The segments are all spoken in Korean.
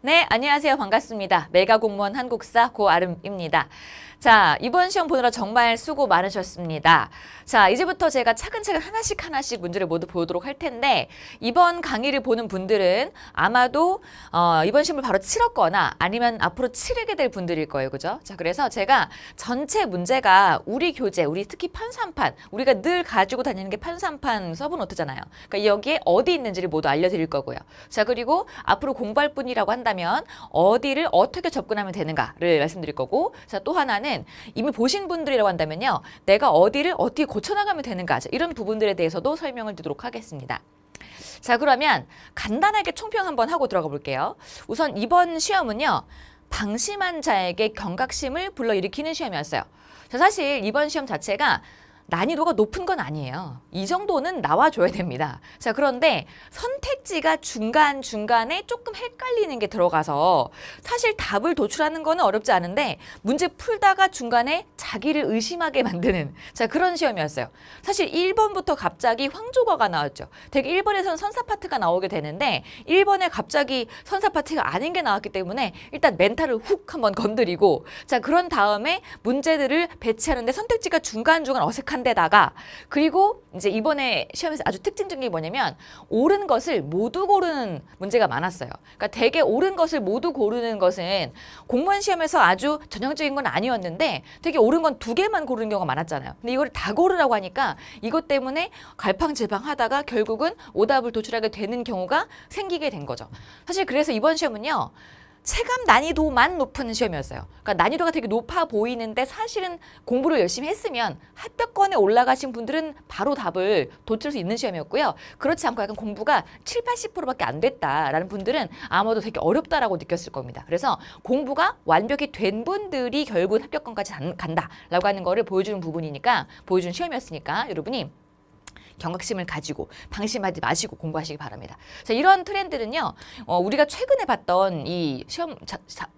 네, 안녕하세요. 반갑습니다. 메가공무원 한국사 고아름입니다. 자, 이번 시험 보느라 정말 수고 많으셨습니다. 자, 이제부터 제가 차근차근 하나씩 문제를 모두 보도록 할 텐데 이번 강의를 보는 분들은 아마도 이번 시험을 바로 치렀거나 아니면 앞으로 치르게 될 분들일 거예요. 그죠? 자, 그래서 제가 전체 문제가 우리 교재, 우리 특히 판사판, 우리가 늘 가지고 다니는 게 판사판 서브노트잖아요. 그러니까 여기에 어디 있는지를 모두 알려드릴 거고요. 자, 그리고 앞으로 공부할 분이라고 한다면 어디를 어떻게 접근하면 되는가를 말씀드릴 거고, 자, 또 하나는 이미 보신 분들이라고 한다면요, 내가 어디를 어떻게 고쳐나가면 되는가, 이런 부분들에 대해서도 설명을 드리도록 하겠습니다. 자, 그러면 간단하게 총평 한번 하고 들어가 볼게요. 우선 이번 시험은요, 방심한 자에게 경각심을 불러일으키는 시험이었어요. 자, 사실 이번 시험 자체가 난이도가 높은 건 아니에요. 이 정도는 나와줘야 됩니다. 자, 그런데 선택지가 중간중간에 조금 헷갈리는 게 들어가서 사실 답을 도출하는 거는 어렵지 않은데 문제 풀다가 중간에 자기를 의심하게 만드는, 자, 그런 시험이었어요. 사실 1번부터 갑자기 황조가가 나왔죠. 되게 1번에서는 선사 파트가 나오게 되는데 1번에 갑자기 선사 파트가 아닌 게 나왔기 때문에 일단 멘탈을 훅 한번 건드리고, 자, 그런 다음에 문제들을 배치하는데 선택지가 중간중간 어색한 데다가, 그리고 이제 이번에 시험에서 아주 특징적인 게 뭐냐면 옳은 것을 모두 고르는 문제가 많았어요. 그러니까 되게 옳은 것을 모두 고르는 것은 공무원 시험에서 아주 전형적인 건 아니었는데 되게 옳은 건 2개만 고르는 경우가 많았잖아요. 근데 이걸 다 고르라고 하니까 이것 때문에 갈팡질팡하다가 결국은 오답을 도출하게 되는 경우가 생기게 된 거죠. 사실 그래서 이번 시험은요, 체감 난이도만 높은 시험이었어요. 그러니까 난이도가 되게 높아 보이는데 사실은 공부를 열심히 했으면 합격권에 올라가신 분들은 바로 답을 도출 수 있는 시험이었고요. 그렇지 않고 약간 공부가 7, 80%밖에 안 됐다라는 분들은 아마도 되게 어렵다라고 느꼈을 겁니다. 그래서 공부가 완벽히 된 분들이 결국은 합격권까지 간다라고 하는 거를 보여주는 부분이니까, 보여주는 시험이었으니까 여러분이 경각심을 가지고 방심하지 마시고 공부하시기 바랍니다. 자, 이런 트렌드는요, 우리가 최근에 봤던 이 시험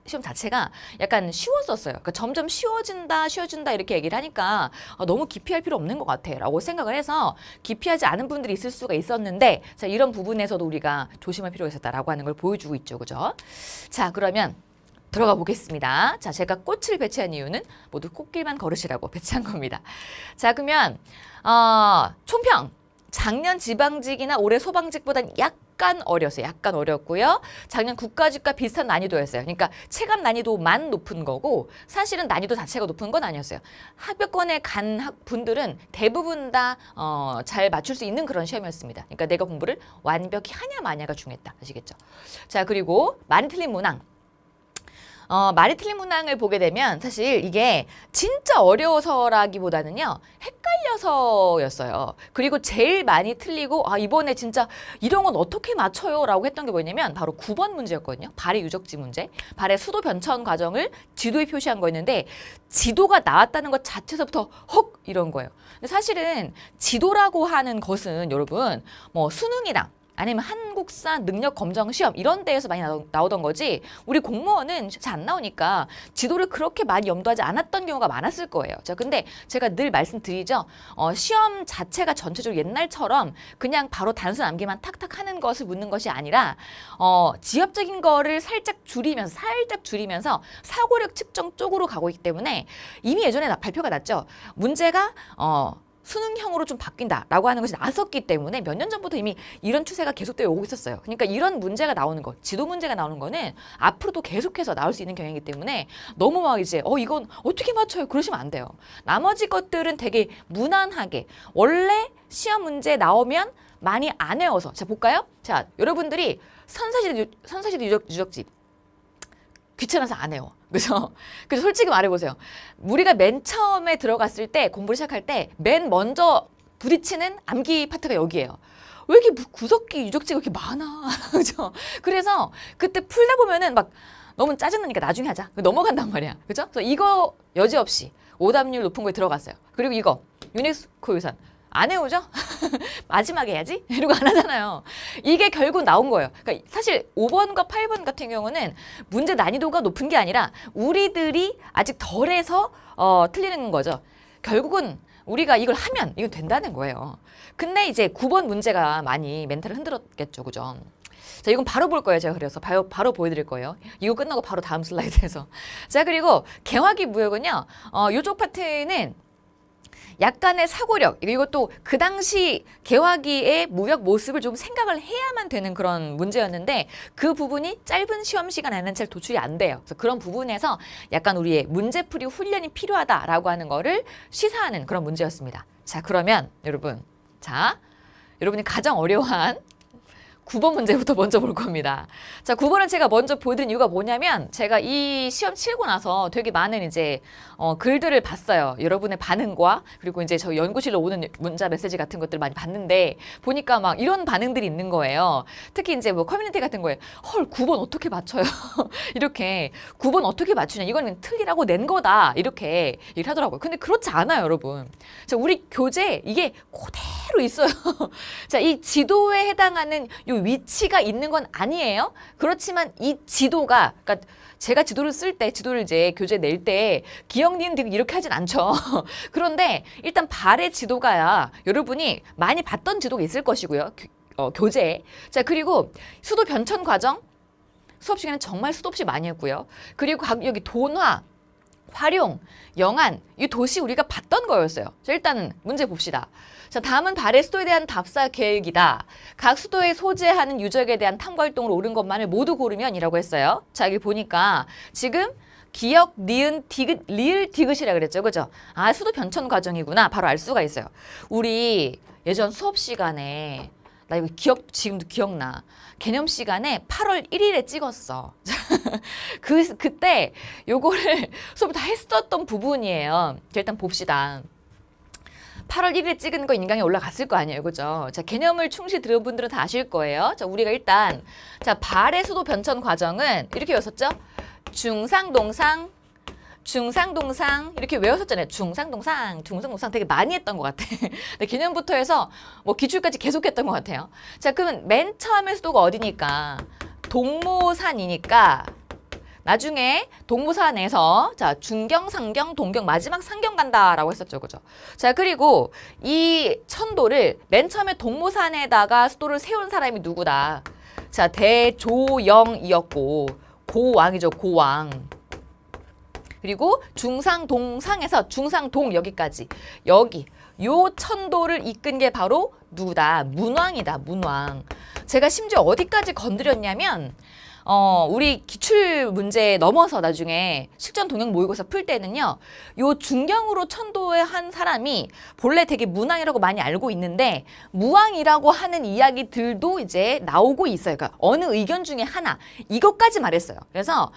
자체가 약간 쉬웠었어요. 그러니까 점점 쉬워진다 이렇게 얘기를 하니까 너무 기피할 필요 없는 것 같아 라고 생각을 해서 기피하지 않은 분들이 있을 수가 있었는데, 자, 이런 부분에서도 우리가 조심할 필요가 있었다라고 하는 걸 보여주고 있죠. 그죠? 자, 그러면 들어가 보겠습니다. 자, 제가 꽃을 배치한 이유는 모두 꽃길만 걸으시라고 배치한 겁니다. 자, 그러면 총평. 작년 지방직이나 올해 소방직보다는 약간 어렸어요. 약간 어렵고요. 작년 국가직과 비슷한 난이도였어요. 그러니까 체감 난이도만 높은 거고 사실은 난이도 자체가 높은 건 아니었어요. 합격권에 간 분들은 대부분 다 잘 맞출 수 있는 그런 시험이었습니다. 그러니까 내가 공부를 완벽히 하냐 마냐가 중요했다. 아시겠죠? 자, 그리고 많이 틀린 문항. 말이 틀린 문항을 보게 되면 사실 이게 진짜 어려워서라기보다는요, 헷갈려서였어요. 그리고 제일 많이 틀리고 이번에 진짜 이런 건 어떻게 맞춰요? 라고 했던 게 뭐냐면 바로 9번 문제였거든요. 발해 유적지 문제. 발해 수도 변천 과정을 지도에 표시한 거였는데 지도가 나왔다는 것 자체에서부터 헉! 이런 거예요. 근데 사실은 지도라고 하는 것은 여러분 뭐 수능이랑 아니면 한국사 능력 검정 시험 이런 데에서 많이 나오던 거지, 우리 공무원은 잘 안 나오니까 지도를 그렇게 많이 염두하지 않았던 경우가 많았을 거예요. 자, 근데 제가 늘 말씀드리죠. 시험 자체가 전체적으로 옛날처럼 그냥 바로 단순 암기만 탁탁 하는 것을 묻는 것이 아니라 지엽적인 거를 살짝 줄이면서 사고력 측정 쪽으로 가고 있기 때문에 이미 예전에 발표가 났죠. 문제가 수능형으로 좀 바뀐다라고 하는 것이 나섰기 때문에 몇 년 전부터 이미 이런 추세가 계속되어 오고 있었어요. 그러니까 이런 문제가 나오는 거, 지도 문제가 나오는 거는 앞으로도 계속해서 나올 수 있는 경향이기 때문에 너무 막 이제 이건 어떻게 맞춰요? 그러시면 안 돼요. 나머지 것들은 되게 무난하게 원래 시험 문제 나오면 많이 안 외워서, 자, 볼까요? 자, 여러분들이 선사시대 유적지 귀찮아서 안 해요. 그죠? 그래서 솔직히 말해보세요. 우리가 맨 처음에 들어갔을 때, 공부를 시작할 때 맨 먼저 부딪히는 암기 파트가 여기예요. 왜 이렇게 구석기 유적지가 이렇게 많아? 그죠? 그래서 그때 풀다 보면은 막 너무 짜증나니까 나중에 하자. 넘어간단 말이야. 그죠? 그래서 이거 여지없이 오답률 높은 거에 들어갔어요. 그리고 이거 유네스코 유산 안 해오죠? 마지막에 해야지? 이러고 안 하잖아요. 이게 결국 나온 거예요. 그러니까 사실 5번과 8번 같은 경우는 문제 난이도가 높은 게 아니라 우리들이 아직 덜해서 틀리는 거죠. 결국은 우리가 이걸 하면 이건 된다는 거예요. 근데 이제 9번 문제가 많이 멘탈을 흔들었겠죠. 그죠? 자, 이건 바로 볼 거예요. 제가 그래서 바로 보여드릴 거예요. 이거 끝나고 바로 다음 슬라이드에서. 자, 그리고 개화기 무역은요. 요쪽 파트는 약간의 사고력, 이것도 그 당시 개화기의 무역 모습을 좀 생각을 해야만 되는 그런 문제였는데 그 부분이 짧은 시험 시간 안에는 잘 도출이 안 돼요. 그래서 그런 부분에서 약간 우리의 문제풀이 훈련이 필요하다라고 하는 거를 시사하는 그런 문제였습니다. 자, 그러면 여러분, 자, 여러분이 가장 어려워한 9번 문제부터 먼저 볼 겁니다. 자, 9번은 제가 먼저 보여드린 이유가 뭐냐면 제가 이 시험 치르고 나서 되게 많은 이제 글들을 봤어요. 여러분의 반응과 그리고 이제 저희 연구실로 오는 문자 메시지 같은 것들을 많이 봤는데 보니까 막 이런 반응들이 있는 거예요. 특히 이제 뭐 커뮤니티 같은 거에 헐 9번 어떻게 맞춰요? 이렇게 9번 어떻게 맞추냐? 이거는 틀리라고 낸 거다. 이렇게 얘기를 하더라고요. 근데 그렇지 않아요, 여러분. 자, 우리 교재 이게 그대로 있어요. 자, 이 지도에 해당하는 요 위치가 있는 건 아니에요. 그렇지만 이 지도가, 그러니까 제가 지도를 쓸 때, 지도를 이제 교재에 낼 때 기억, 니은, 디귿 이렇게 하진 않죠. 그런데 일단 발의 지도가야 여러분이 많이 봤던 지도가 있을 것이고요. 교재에. 자, 그리고 수도 변천 과정 수업 시간에 정말 수도 없이 많이 했고요. 그리고 여기 돈화, 활용, 영안, 이 도시 우리가 봤던 거였어요. 자, 일단은 문제 봅시다. 자, 다음은 발해 수도에 대한 답사 계획이다. 각 수도에 소재하는 유적에 대한 탐구 활동으로 옳은 것만을 모두 고르면 이라고 했어요. 자, 여기 보니까 지금 기역, 니은, 디귿, 리을, 디귿이라 그랬죠. 그죠? 아, 수도 변천 과정이구나. 바로 알 수가 있어요. 우리 예전 수업 시간에 나 이거 지금도 기억나. 개념 시간에 8월 1일에 찍었어. 그때 요거를 수업을 다 했었던 부분이에요. 자, 일단 봅시다. 8월 1일에 찍은 거 인강에 올라갔을 거 아니에요. 그죠? 자, 개념을 충실히 들은 분들은 다 아실 거예요. 자, 우리가 일단 자, 발해 수도 변천 과정은 이렇게 외웠었죠? 중상동상 이렇게 외웠었잖아요. 중상동상 되게 많이 했던 것 같아. 근데 개념부터 해서 뭐 기출까지 계속 했던 것 같아요. 자, 그러면 맨 처음에 수도가 어디니까? 동모산이니까 나중에 동모산에서 자, 중경, 상경, 동경, 마지막 상경 간다라고 했었죠. 그죠? 자, 그리고 이 천도를 맨 처음에 동모산에다가 수도를 세운 사람이 누구다? 자, 대조영이었고 고왕이죠. 고왕. 그리고 중상동상에서 중상동 여기까지 여기 요 천도를 이끈 게 바로 누구다? 문왕이다. 문왕. 제가 심지어 어디까지 건드렸냐면 우리 기출 문제 넘어서 나중에 실전 동영 모의고사 풀 때는요. 요 중경으로 천도한 사람이 본래 되게 문왕이라고 많이 알고 있는데 무왕이라고 하는 이야기들도 이제 나오고 있어요. 그러니까 어느 의견 중에 하나 이것까지 말했어요. 그래서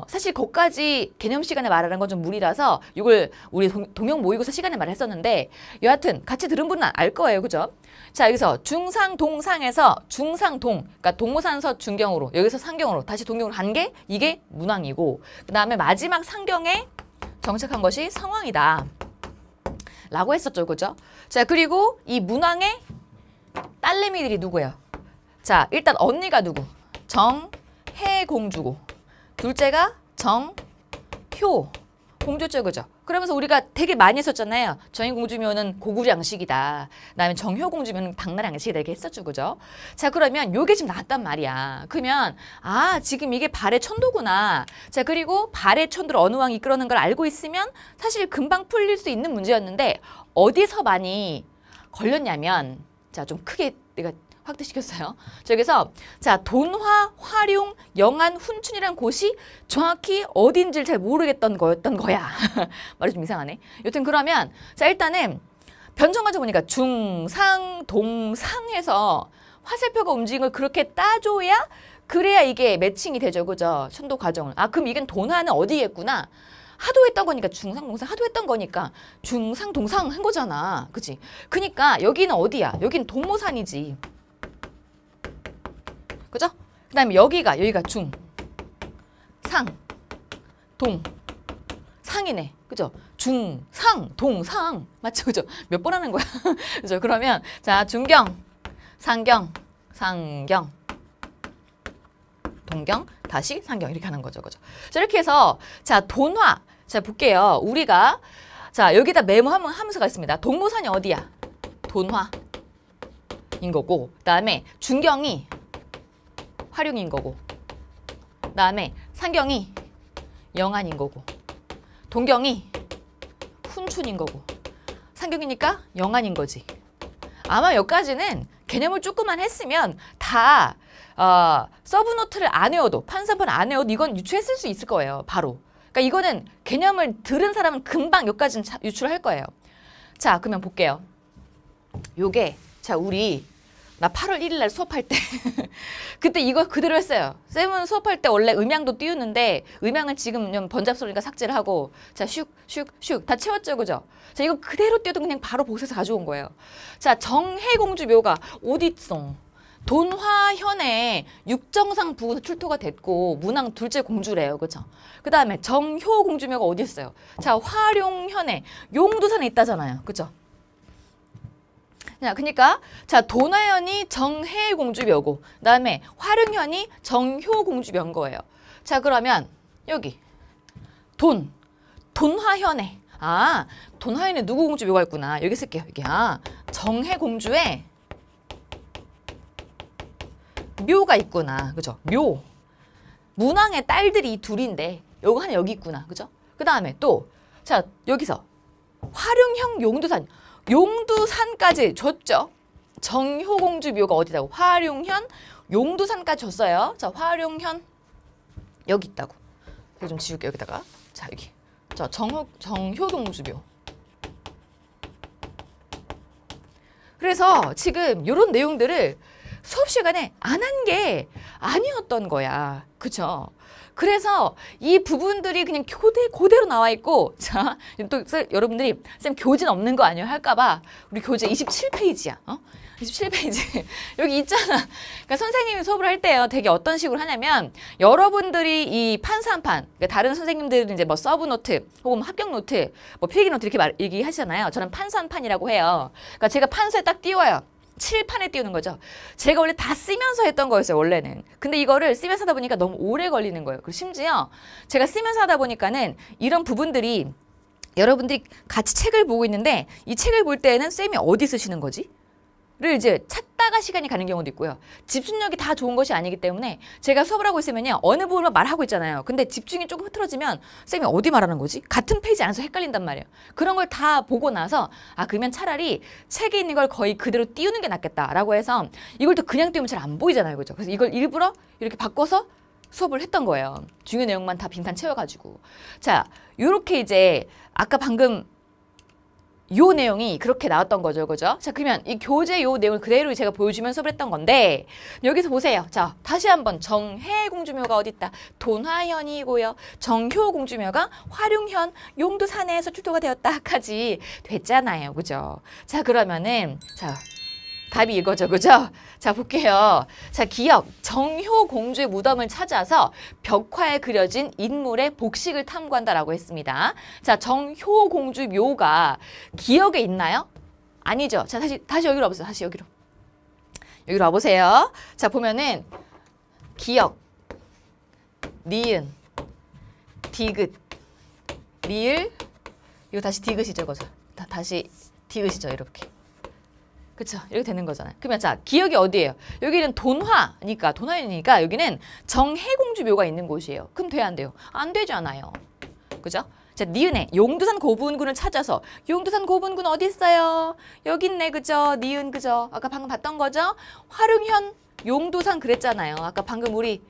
사실 거기까지 개념 시간에 말하는 건 좀 무리라서 이걸 우리 동영 모의고사 시간에 말했었는데 여하튼 같이 들은 분은 알 거예요. 그죠? 자, 여기서 중상동상에서 중상동, 그러니까 동모산서 중경으로 여기서 상경으로 다시 동경으로 간 게 이게 문왕이고 그 다음에 마지막 상경에 정착한 것이 성왕이다 라고 했었죠. 그죠? 자, 그리고 이 문왕의 딸내미들이 누구예요? 자, 일단 언니가 누구? 정혜공주고 둘째가 정효 공주죠. 그죠? 그러면서 우리가 되게 많이 했었잖아요. 정혜공주면은 고구려 양식이다. 그다음에 정효공주면은 당나라 양식이다. 이렇게 했었죠. 그죠? 자, 그러면 요게 지금 나왔단 말이야. 그러면 아, 지금 이게 발해 천도구나. 자, 그리고 발해 천도를 어느 왕이 이끌어는 걸 알고 있으면 사실 금방 풀릴 수 있는 문제였는데 어디서 많이 걸렸냐면 자, 좀 크게 내가 확대시켰어요. 저기서 자, 돈화, 활용, 영안, 훈춘이란 곳이 정확히 어딘지를 잘 모르겠던 거였던 거야. 말이 좀 이상하네. 여튼 그러면 자, 일단은 변천과정 보니까 중상, 동상에서 화살표가 움직이는 걸 그렇게 따줘야 그래야 이게 매칭이 되죠. 그죠? 천도 과정을. 아, 그럼 이건 돈화는 어디겠구나. 하도 했던 거니까 중상, 동상 하도 했던 거니까 중상, 동상 한 거잖아. 그치? 그니까 여기는 어디야? 여기는 동모산이지. 그죠? 그 다음에 여기가 중, 상, 동, 상이네. 그죠? 중, 상, 동, 상. 맞죠? 그죠? 몇 번 하는 거야? 그죠? 그러면, 자, 중경, 상경, 상경, 동경, 다시 상경. 이렇게 하는 거죠. 그죠? 자, 이렇게 해서, 자, 돈화. 자, 볼게요. 우리가, 자, 여기다 메모하면 함수가 있습니다. 동모산이 어디야? 돈화인 거고, 그 다음에 중경이 화룡인 거고, 그다음에 상경이 영안인 거고, 동경이 훈춘인 거고, 상경이니까 영안인 거지. 아마 여기까지는 개념을 조금만 했으면 다 서브노트를 안 외워도, 판사판 안 외워도 이건 유추했을 수 있을 거예요. 바로. 그러니까 이거는 개념을 들은 사람은 금방 여기까지는 유추를 할 거예요. 자, 그러면 볼게요. 요게 자, 나 8월 1일 날 수업할 때 그때 이거 그대로 했어요. 쌤은 수업할 때 원래 음향도 띄우는데 음향은 지금 번잡소리니까 삭제를 하고, 자, 슉 다 채웠죠, 그죠? 자, 이거 그대로 띄워도 그냥 바로 복사해서 가져온 거예요. 자, 정해공주 묘가 어디 있어? 돈화현에 육정상 부에서 출토가 됐고 문왕 둘째 공주래요, 그죠? 그 다음에 정효공주묘가 어디 있어요? 자, 화룡현에 용두산에 있다잖아요, 그죠? 자, 그러니까 자, 돈화현이 정해공주묘고, 그다음에 화룡현이 정효공주묘인 거예요. 자, 그러면 여기 돈화현에 돈화현에 누구 공주묘가 있구나. 여기 쓸게요. 여기 정해공주의 묘가 있구나, 그죠? 묘. 문왕의 딸들이 둘인데 요거 하나 여기 있구나, 그죠? 그 다음에 또 자, 여기서 화룡형 용두산. 용두산까지 줬죠. 정효공주 묘가 어디다고? 화룡현 용두산까지 줬어요. 자, 화룡현 여기 있다고. 이거 좀 지울게요, 여기다가. 자, 여기. 자, 정효공주 묘. 그래서 지금 이런 내용들을 수업 시간에 안 한 게 아니었던 거야. 그쵸? 그래서 이 부분들이 그냥 그대로 나와 있고, 자, 또 여러분들이 쌤 교진 없는 거 아니에요? 할까봐 우리 교재 27페이지야. 27페이지. 여기 있잖아. 그러니까 선생님이 수업을 할 때요, 되게 어떤 식으로 하냐면, 여러분들이 이 판사한판, 그러니까 다른 선생님들은 이제 뭐 서브노트, 혹은 합격노트, 뭐 필기노트 이렇게 얘기하시잖아요. 저는 판사한판이라고 해요. 그러니까 제가 판서에 딱 띄워요. 칠판에 띄우는 거죠. 제가 원래 다 쓰면서 했던 거였어요, 원래는. 근데 이거를 쓰면서 하다 보니까 너무 오래 걸리는 거예요. 그리고 심지어 제가 쓰면서 하다 보니까는 이런 부분들이 여러분들이 같이 책을 보고 있는데 이 책을 볼 때는 쌤이 어디 쓰시는 거지? 를 이제 찾다가 시간이 가는 경우도 있고요. 집중력이 다 좋은 것이 아니기 때문에 제가 수업을 하고 있으면요, 어느 부분만 말하고 있잖아요. 근데 집중이 조금 흐트러지면 쌤이 어디 말하는 거지? 같은 페이지 안에서 헷갈린단 말이에요. 그런 걸 다 보고 나서 그러면 차라리 책에 있는 걸 거의 그대로 띄우는 게 낫겠다라고 해서 이걸 또 그냥 띄우면 잘 안 보이잖아요, 그죠? 그래서 이걸 일부러 이렇게 바꿔서 수업을 했던 거예요. 중요한 내용만 다 빈칸 채워가지고. 자, 요렇게 이제 아까 방금 요 내용이 그렇게 나왔던 거죠, 그죠? 자, 그러면 이 교재 요 내용을 그대로 제가 보여주면서 수업을 했던 건데, 여기서 보세요. 자, 다시 한번 정해공주묘가 어디 있다? 돈화현이고요. 정효공주묘가 화룡현 용두산에서 출토가 되었다까지 됐잖아요, 그죠? 자, 그러면은 자, 답이 이거죠, 그죠? 자, 볼게요. 자, 기억. 정효공주의 무덤을 찾아서 벽화에 그려진 인물의 복식을 탐구한다라고 했습니다. 자, 정효공주 묘가 기억에 있나요? 아니죠. 자, 다시 여기로 와보세요. 다시 여기로. 여기로 와보세요. 자, 보면은 기억, 니은, 디귿, 리을, 이거 다시 디귿이죠, 그죠? 다시 디귿이죠, 이렇게. 그쵸? 이렇게 되는 거잖아요. 그러면 자, 기억이 어디예요? 여기는 돈화니까 여기는 정해공주 묘가 있는 곳이에요. 그럼 돼요, 안 돼요? 안 되잖아요. 그죠? 자, 니은에 용두산 고분군을 찾아서, 용두산 고분군 어디 있어요? 여기 있네, 그죠? 니은, 그죠? 아까 방금 봤던 거죠? 화룡현 용두산 그랬잖아요. 아까 방금 우리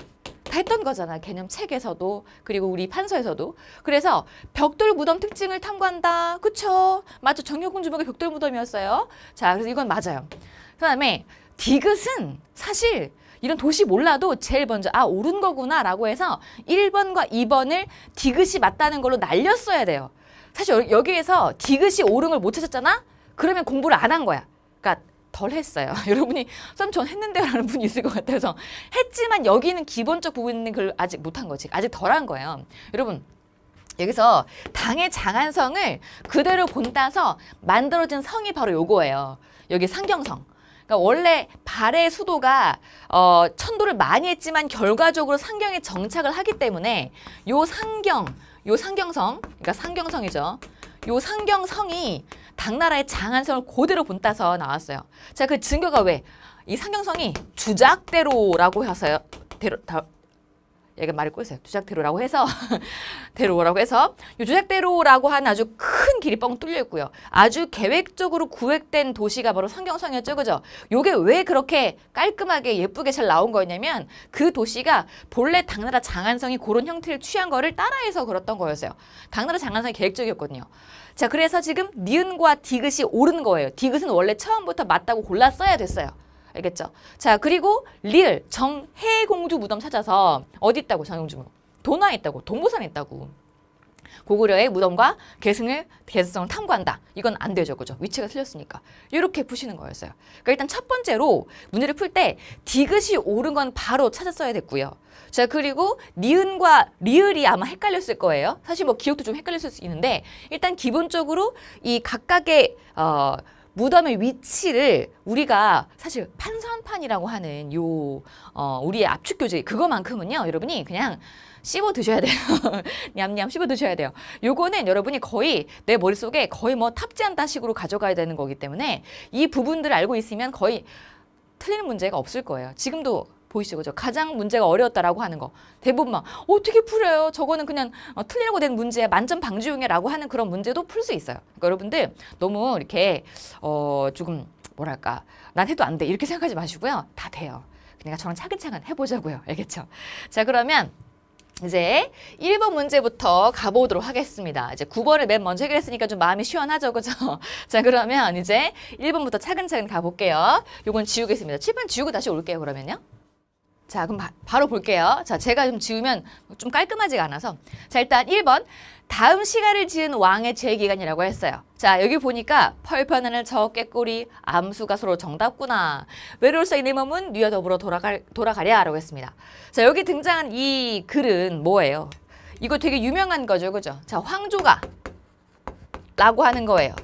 다 했던 거잖아. 개념 책에서도, 그리고 우리 판서에서도. 그래서 벽돌 무덤 특징을 탐구한다. 그쵸? 맞죠? 정효공주 묘가 벽돌 무덤이었어요. 자, 그래서 이건 맞아요. 그 다음에 디귿은 사실 이런 도시 몰라도 제일 먼저 옳은 거구나 라고 해서 1번과 2번을 디귿이 맞다는 걸로 날렸어야 돼요. 사실 여기에서 디귿이 옳은 걸 못 찾았잖아? 그러면 공부를 안 한 거야. 그러니까 덜 했어요. 여러분이 쌤 전 했는데요 라는 분이 있을 것 같아서 했지만 여기는 기본적 부분은 그걸 아직 못한 거지. 아직 덜 한 거예요. 여러분, 여기서 당의 장안성을 그대로 본따서 만들어진 성이 바로 요거예요. 여기 상경성. 그러니까 원래 발의 수도가 천도를 많이 했지만 결과적으로 상경에 정착을 하기 때문에 요 상경성, 그러니까 상경성이죠. 요 상경성이 당나라의 장안성을 그대로 본따서 나왔어요. 자, 그 증거가 왜? 이 상경성이 주작대로라고 해서 얘가 말을 꼬였어요. 주작대로라고 해서 대로라고 해서 이 주작대로라고 하는 아주 큰 길이 뻥 뚫려 있고요. 아주 계획적으로 구획된 도시가 바로 성경성이었죠, 그죠? 요게 왜 그렇게 깔끔하게 예쁘게 잘 나온 거였냐면 그 도시가 본래 당나라 장안성이 그런 형태를 취한 거를 따라해서 그랬던 거였어요. 당나라 장안성이 계획적이었거든요. 자, 그래서 지금 니은과 디귿이 옳은 거예요. 디귿은 원래 처음부터 맞다고 골랐어야 됐어요. 알겠죠? 자, 그리고 리을 정해공주 무덤 찾아서 어디 있다고? 정해공주 무덤. 도나에 있다고. 동부산에 있다고. 고구려의 무덤과 개성을 탐구한다. 이건 안 되죠. 그죠? 위치가 틀렸으니까. 이렇게 푸시는 거였어요. 그러니까 일단 첫 번째로 문제를 풀 때 디귿이 옳은 건 바로 찾았어야 됐고요. 자, 그리고 니은과 리을이 아마 헷갈렸을 거예요. 사실 뭐 기억도 좀 헷갈렸을 수 있는데 일단 기본적으로 이 각각의 무덤의 위치를 우리가 사실 판산판이라고 하는 우리의 압축교재 그거만큼은요 여러분이 그냥 씹어 드셔야 돼요. 냠냠 씹어 드셔야 돼요. 요거는 여러분이 거의 내 머릿속에 거의 뭐 탑재한다 식으로 가져가야 되는 거기 때문에 이 부분들을 알고 있으면 거의 틀리는 문제가 없을 거예요. 지금도 보이시죠? 그죠? 가장 문제가 어려웠다라고 하는 거. 대부분 막 어떻게 풀어요? 저거는 그냥 틀리려고 된 문제야. 만점 방지용이야 라고 하는 그런 문제도 풀 수 있어요. 그러니까 여러분들 너무 이렇게 조금 뭐랄까 난 해도 안 돼. 이렇게 생각하지 마시고요. 다 돼요. 그러니까 저랑 차근차근 해보자고요. 알겠죠? 자, 그러면 이제 1번 문제부터 가보도록 하겠습니다. 이제 9번을 맨 먼저 해결했으니까 좀 마음이 시원하죠, 그죠? 자, 그러면 이제 1번부터 차근차근 가볼게요. 요건 지우겠습니다. 칠판 지우고 다시 올게요, 그러면요. 자, 그럼 바로 볼게요. 자, 제가 좀 지우면 좀 깔끔하지가 않아서. 자, 일단 1번. 다음 시가를 지은 왕의 제기간이라고 했어요. 자, 여기 보니까 펄펄 하늘 저 꾀꼬리 암수가 서로 정답구나. 외로울서 내 몸은 뉘어 더불어 돌아가랴 라고 했습니다. 자, 여기 등장한 이 글은 뭐예요? 이거 되게 유명한 거죠, 그죠? 자, 황조가 라고 하는 거예요.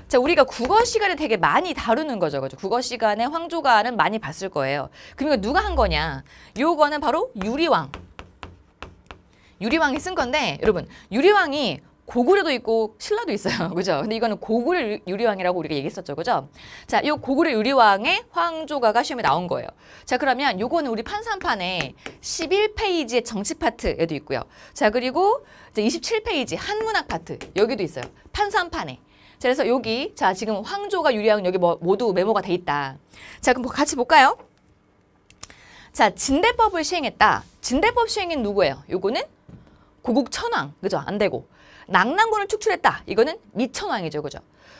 자, 우리가 국어 시간에 되게 많이 다루는 거죠, 그죠? 국어 시간에 황조가는 많이 봤을 거예요. 그럼 이거 누가 한 거냐? 요거는 바로 유리왕. 유리왕이 쓴 건데, 여러분, 유리왕이 고구려도 있고 신라도 있어요, 그죠? 근데 이거는 고구려 유리왕이라고 우리가 얘기했었죠, 그죠? 자, 요 고구려 유리왕의 황조가가 시험에 나온 거예요. 자, 그러면 요거는 우리 판산판에 11페이지의 정치 파트에도 있고요. 자, 그리고 이제 27페이지 한문학 파트 여기도 있어요. 판산판에. 자, 그래서 여기 자 지금 황조가 유리왕 여기 모두 메모가 돼 있다. 자, 그럼 같이 볼까요? 자, 진대법을 시행했다. 진대법 시행인 누구예요? 요거는 고국천왕, 그죠? 안 되고. 낙랑군을 축출했다. 이거는 미천왕이죠, 그죠?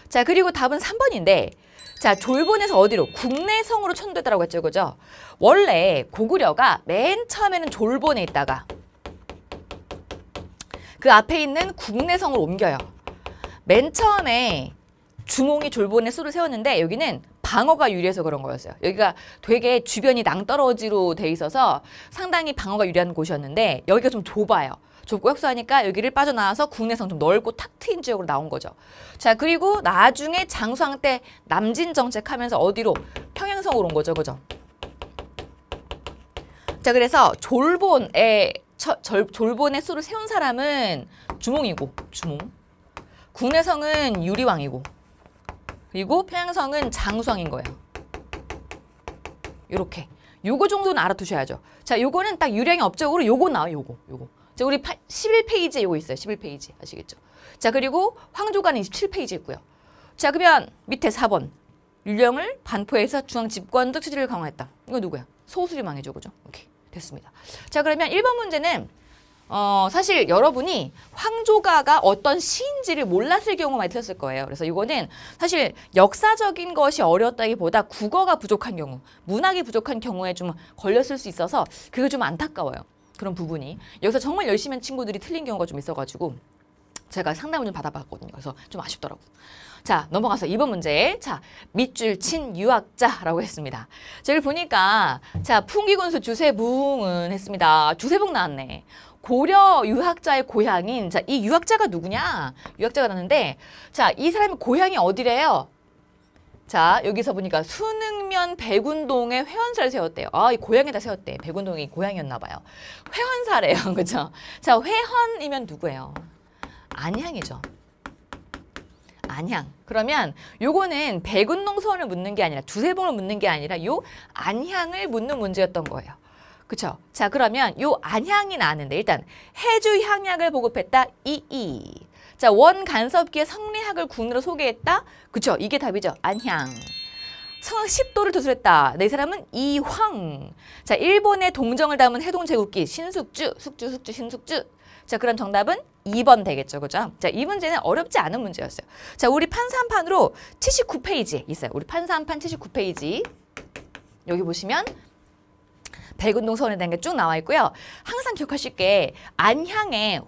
자, 그리고 답은 3번인데, 자, 졸본에서 어디로? 국내성으로 천도했다라고 했죠, 그죠? 원래 고구려가 맨 처음에는 졸본에 있다가 그 앞에 있는 국내성을 옮겨요. 맨 처음에 주몽이 졸본에 수를 세웠는데 여기는 방어가 유리해서 그런 거였어요. 여기가 되게 주변이 낭떠러지로 돼 있어서 상당히 방어가 유리한 곳이었는데 여기가 좀 좁아요. 좁고 협소하니까 여기를 빠져나와서 국내성 좀 넓고 탁 트인 지역으로 나온 거죠. 자, 그리고 나중에 장수왕 때 남진 정책하면서 어디로? 평양성으로 온 거죠, 그죠? 자, 그래서 졸본에 수를 세운 사람은 주몽이고, 주몽. 국내성은 유리왕이고, 그리고 평양성은 장수왕인 거예요. 요렇게. 요거 정도는 알아두셔야죠. 자, 요거는 딱 유량의 업적으로 요거 나와요, 요거. 자, 우리 11페이지에 요거 있어요. 11페이지. 아시겠죠? 자, 그리고 황조가는 27페이지 있고요. 자, 그러면 밑에 4번. 율령을 반포해서 중앙 집권적 체제를 강화했다. 이거 누구야? 소수림왕이죠, 그죠? 오케이. 됐습니다. 자, 그러면 1번 문제는 사실 여러분이 황조가가 어떤 시인지를 몰랐을 경우 많이 틀렸을 거예요. 그래서 이거는 사실 역사적인 것이 어려웠다기보다 국어가 부족한 경우, 문학이 부족한 경우에 좀 걸렸을 수 있어서 그게 좀 안타까워요. 그런 부분이. 여기서 정말 열심히 한 친구들이 틀린 경우가 좀 있어가지고 제가 상담을 좀 받아봤거든요. 그래서 좀 아쉽더라고. 자, 넘어가서 2번 문제. 자, 밑줄 친 유학자라고 했습니다. 저기 보니까 자, 풍기군수 주세붕은 했습니다. 주세붕 나왔네. 고려 유학자의 고향인 자, 이 유학자가 누구냐? 유학자가 나왔는데 자, 이 사람의 고향이 어디래요? 자, 여기서 보니까 순흥면 백운동에 회원사를 세웠대요. 아, 이 고향에다 세웠대. 백운동이 고향이었나 봐요. 회원사래요. 그죠? 자, 회헌이면 누구예요? 안향이죠. 안향. 그러면 요거는 백운동 서원을 묻는 게 아니라 주세봉을 묻는 게 아니라 요 안향을 묻는 문제였던 거예요. 그쵸? 자, 그러면 요 안향이 나왔는데 일단 해주 향약을 보급했다. 이이. 자, 원 간섭기의 성리학을 군으로 소개했다. 그쵸? 이게 답이죠. 안향. 성악 10도를 도술했다. 네 사람은 이황. 자, 일본의 동정을 담은 해동 제국기 신숙주, 숙주, 신숙주. 자, 그럼 정답은 2번 되겠죠. 그죠? 자, 이 문제는 어렵지 않은 문제였어요. 자, 우리 판사 한 판으로 79페이지에 있어요. 우리 판사 한 판 79페이지. 여기 보시면 백운동 서원에 대한 게 쭉 나와 있고요. 항상 기억하실 게 안향의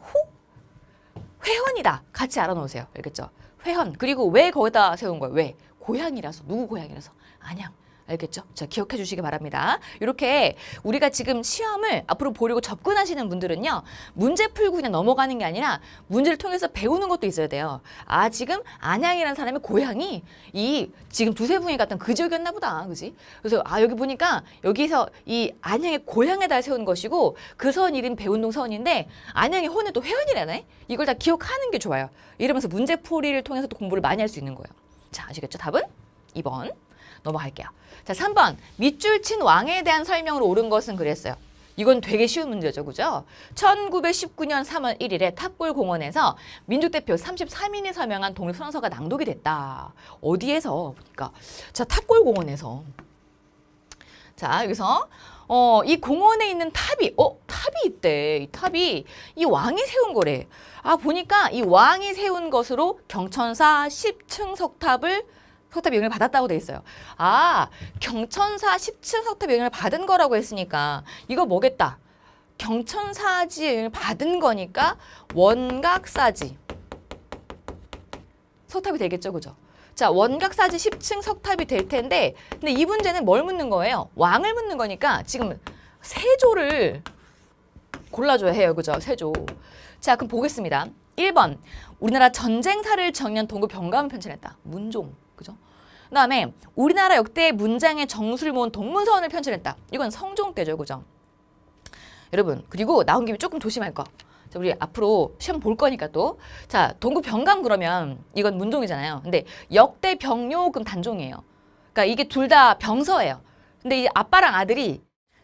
회헌이다. 같이 알아놓으세요. 알겠죠? 회헌. 그리고 왜 거기다 세운 거예요? 왜? 고향이라서. 누구 고향이라서? 안향. 알겠죠? 자, 기억해 주시기 바랍니다. 이렇게 우리가 지금 시험을 앞으로 보려고 접근하시는 분들은요. 문제 풀고 그냥 넘어가는 게 아니라 문제를 통해서 배우는 것도 있어야 돼요. 아, 지금 안향이라는 사람의 고향이 이 지금 두세 분이 갔던 그 지역이었나 보다. 그지? 그래서 아, 여기 보니까 여기서 이 안향의 고향에다 세운 것이고 그 서원 이름 백운동 서원인데 안향의 혼은 또 회원이라네? 이걸 다 기억하는 게 좋아요. 이러면서 문제 풀이를 통해서 또 공부를 많이 할 수 있는 거예요. 자, 아시겠죠? 답은 2번. 넘어갈게요. 자, 3번. 밑줄 친 왕에 대한 설명으로 옳은 것은 그랬어요. 이건 되게 쉬운 문제죠. 그죠? 1919년 3월 1일에 탑골공원에서 민족대표 33인이 서명한 독립선언서가 낭독이 됐다. 어디에서? 보니까. 자, 탑골공원에서. 자, 여기서 이 공원에 있는 탑이 있대. 이 탑이 이 왕이 세운 거래. 아, 보니까 이 왕이 세운 것으로 경천사 10층 석탑 영향을 받았다고 돼 있어요. 아, 경천사 10층 석탑 영향을 받은 거라고 했으니까 이거 뭐겠다. 경천사지의 영향을 받은 거니까 원각사지 석탑이 되겠죠. 그죠? 자, 원각사지 10층 석탑이 될 텐데 근데 이 문제는 뭘 묻는 거예요? 왕을 묻는 거니까 지금 세조를 골라줘야 해요. 그죠? 세조. 자, 그럼 보겠습니다. 1번. 우리나라 전쟁사를 정의한 동구 병감을 편찬했다. 문종. 그죠? 그 다음에 우리나라 역대 문장의 정수를 모은 동문서원을 편찬했다. 이건 성종 때죠. 그죠? 여러분, 그리고 나온 김에 조금 조심할 거. 자, 우리 앞으로 시험 볼 거니까 또. 자, 동구 병감 그러면 이건 문종이잖아요. 근데 역대 병요금 단종이에요. 그러니까 이게 둘 다 병서예요. 근데 이 아빠랑 아들이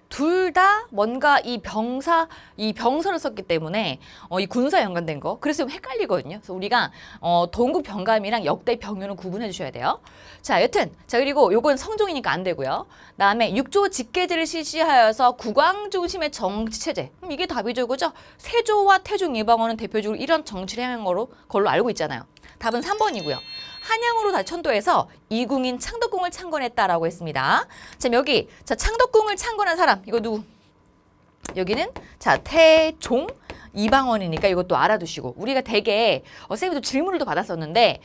둘 다 뭔가 이 병서를 썼기 때문에 이 군사에 연관된 거. 그래서 좀 헷갈리거든요. 그래서 우리가 동국 병감이랑 역대 병요는 구분해 주셔야 돼요. 자, 여튼 자, 그리고 요건 성종이니까 안 되고요. 그다음에 6조 직계제를 실시하여서 국왕 중심의 정치 체제. 이게 답이죠. 그죠? 세조와 태종 이방원은 대표적으로 이런 정치를 행한 걸로 알고 있잖아요. 답은 3번이고요. 한양으로 다 천도해서 이궁인 창덕궁을 창건했다라고 했습니다. 자, 여기 자, 창덕궁을 창건한 사람 이거 누구? 여기는 자, 태종 이방원이니까 이것도 알아두시고 우리가 되게 쌤도 질문을 또 받았었는데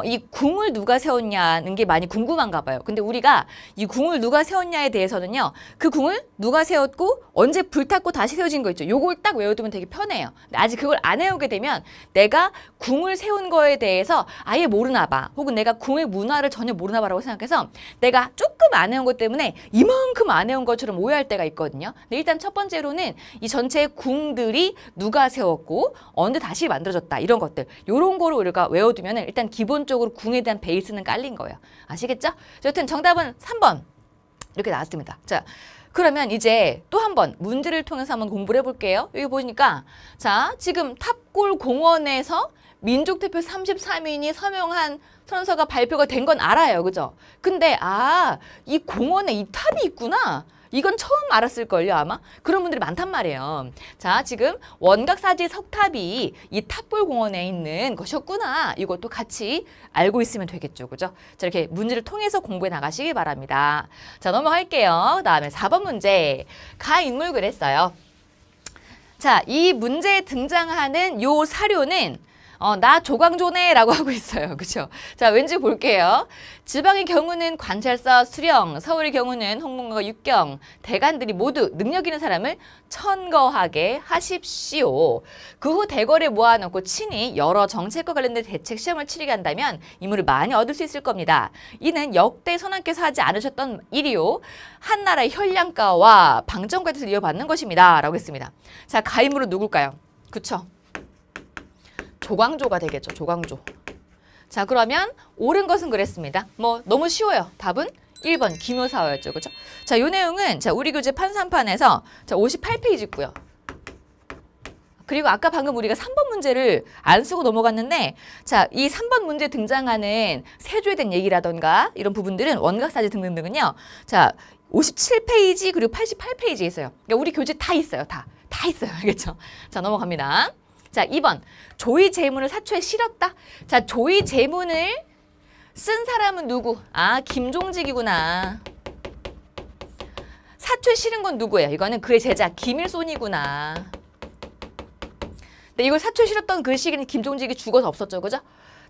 이 궁을 누가 세웠냐는 게 많이 궁금한가 봐요. 근데 우리가 이 궁을 누가 세웠냐에 대해서는요. 그 궁을 누가 세웠고 언제 불탔고 다시 세워진 거 있죠. 요걸 딱 외워두면 되게 편해요. 근데 아직 그걸 안 외우게 되면 내가 궁을 세운 거에 대해서 아예 모르나 봐. 혹은 내가 궁의 문화를 전혀 모르나 봐라고 생각해서 내가 조금 안 외운 것 때문에 이만큼 안 외운 것처럼 오해할 때가 있거든요. 근데 일단 첫 번째로는 이 전체 궁들이 누가 세웠고 언제 다시 만들어졌다 이런 것들 이런 거로 우리가 외워두면 일단 기본적으로 궁에 대한 베이스는 깔린 거예요. 아시겠죠? 여튼 정답은 3번 이렇게 나왔습니다. 자, 그러면 이제 또 한 번 문제를 통해서 한번 공부를 해볼게요. 여기 보니까 자, 지금 탑골 공원에서 민족대표 33인이 서명한 선서가 발표가 된 건 알아요. 그죠? 근데 이 공원에 이 탑이 있구나. 이건 처음 알았을걸요, 아마? 그런 분들이 많단 말이에요. 자, 지금 원각사지 석탑이 이 탑골공원에 있는 것이었구나. 이것도 같이 알고 있으면 되겠죠, 그죠? 자, 이렇게 문제를 통해서 공부해 나가시기 바랍니다. 자, 넘어갈게요. 그다음에 4번 문제. 가인물 그랬어요. 자, 이 문제에 등장하는 요 사료는 나 조광조네 라고 하고 있어요. 그죠? 자, 왠지 볼게요. 지방의 경우는 관찰사 수령, 서울의 경우는 홍문관과 육경, 대관들이 모두 능력 있는 사람을 천거하게 하십시오. 그 후 대궐에 모아놓고 친히 여러 정책과 관련된 대책 시험을 치르게 한다면 인물을 많이 얻을 수 있을 겁니다. 이는 역대 선왕께서 하지 않으셨던 일이요. 한나라의 혈량가와 방정가에 대해서 이어받는 것입니다. 라고 했습니다. 자, 가임으로 누굴까요? 그쵸? 조광조가 되겠죠. 조광조. 자, 그러면 옳은 것은 그랬습니다. 뭐 너무 쉬워요. 답은 1번 기묘사화였죠. 그죠? 자, 요 내용은 자, 우리 교재 판산판에서 자, 58페이지 있고요. 그리고 아까 방금 우리가 3번 문제를 안 쓰고 넘어갔는데 자, 이 3번 문제에 등장하는 세조에 대한 얘기라던가 이런 부분들은 원각사지 등등등은요. 자, 57페이지 그리고 88페이지에 있어요. 그러니까 우리 교재 다 있어요. 다 있어요. 알겠죠? 자, 넘어갑니다. 자, 2번. 조의 제문을 사초에 실었다. 자, 조의 제문을 쓴 사람은 누구? 아, 김종직이구나. 사초에 실은 건 누구예요? 이거는 그의 제자 김일손이구나. 근데 이걸 사초에 실었던 그 시기는 김종직이 죽어서 없었죠. 그죠?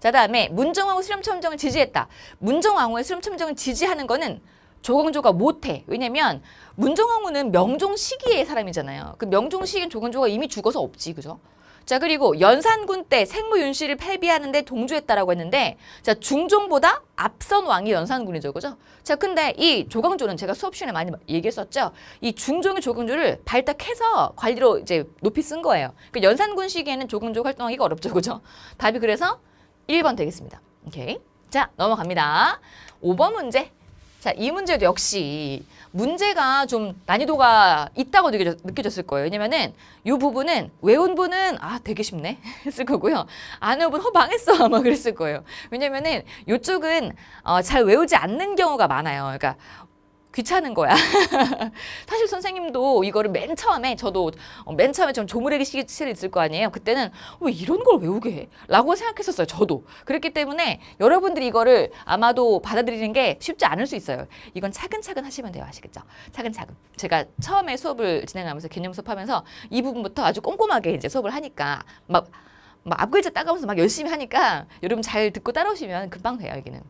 자, 다음에 문정왕후 수렴첨정을 지지했다. 문정왕후의 수렴첨정을 지지하는 거는 조광조가 못해. 왜냐면 문정왕후는 명종 시기의 사람이잖아요. 그 명종 시기엔 조광조가 이미 죽어서 없지. 그죠? 자, 그리고 연산군 때 생무 윤씨를 패비하는데 동조했다라고 했는데 자, 중종보다 앞선 왕이 연산군이죠. 그죠? 자, 근데 이 조광조는 제가 수업 시간에 많이 얘기했었죠. 이 중종의 조광조를 발탁해서 관리로 이제 높이 쓴 거예요. 그 연산군 시기에는 조광조 활동하기가 어렵죠. 그죠? 답이 그래서 1번 되겠습니다. 오케이. 자, 넘어갑니다. 5번 문제. 자, 이 문제도 역시 문제가 좀 난이도가 있다고 느껴졌을 거예요. 왜냐면은 이 부분은 외운 분은 아, 되게 쉽네 했을 거고요. 안 외운 분 망했어 아마 그랬을 거예요. 왜냐면은 이쪽은 잘 외우지 않는 경우가 많아요. 그러니까 귀찮은 거야. 사실 선생님도 이거를 맨 처음에 저도 맨 처음에 좀 조무래기 시기가 있을 거 아니에요. 그때는 왜 이런 걸 외우게 해? 라고 생각했었어요. 저도. 그랬기 때문에 여러분들이 이거를 아마도 받아들이는 게 쉽지 않을 수 있어요. 이건 차근차근 하시면 돼요. 아시겠죠? 차근차근. 제가 처음에 수업을 진행하면서 개념 수업하면서 이 부분부터 아주 꼼꼼하게 이제 수업을 하니까 막 앞글자 따가면서 막 열심히 하니까 여러분 잘 듣고 따라오시면 금방 돼요. 여기는.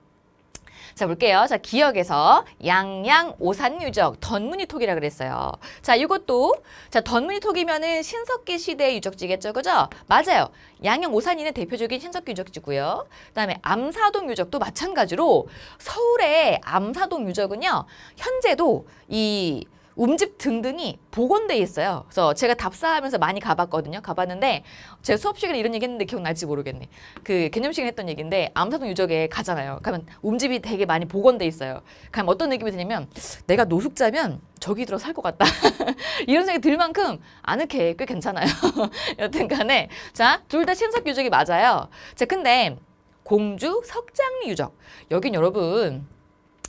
자, 볼게요. 자, 기역에서 양양 오산유적 던문이톡이라 그랬어요. 자, 이것도 자, 던문이톡이면은 신석기 시대의 유적지겠죠. 그죠? 맞아요. 양양 오산이는 대표적인 신석기 유적지고요. 그다음에 암사동 유적도 마찬가지로 서울의 암사동 유적은요. 현재도 이 움집 등등이 복원돼 있어요. 그래서 제가 답사하면서 많이 가봤거든요. 가봤는데 제가 수업 시간에 이런 얘기 했는데 기억날지 모르겠네. 그 개념 시간에 했던 얘기인데 암사동 유적에 가잖아요. 가면 움집이 되게 많이 복원돼 있어요. 그럼 어떤 느낌이 드냐면 내가 노숙자면 저기 들어 살 것 같다. 이런 생각이 들 만큼 아늑해. 꽤 괜찮아요. 여튼 간에 자, 둘 다 신석 유적이 맞아요. 자, 근데 공주 석장리 유적. 여긴 여러분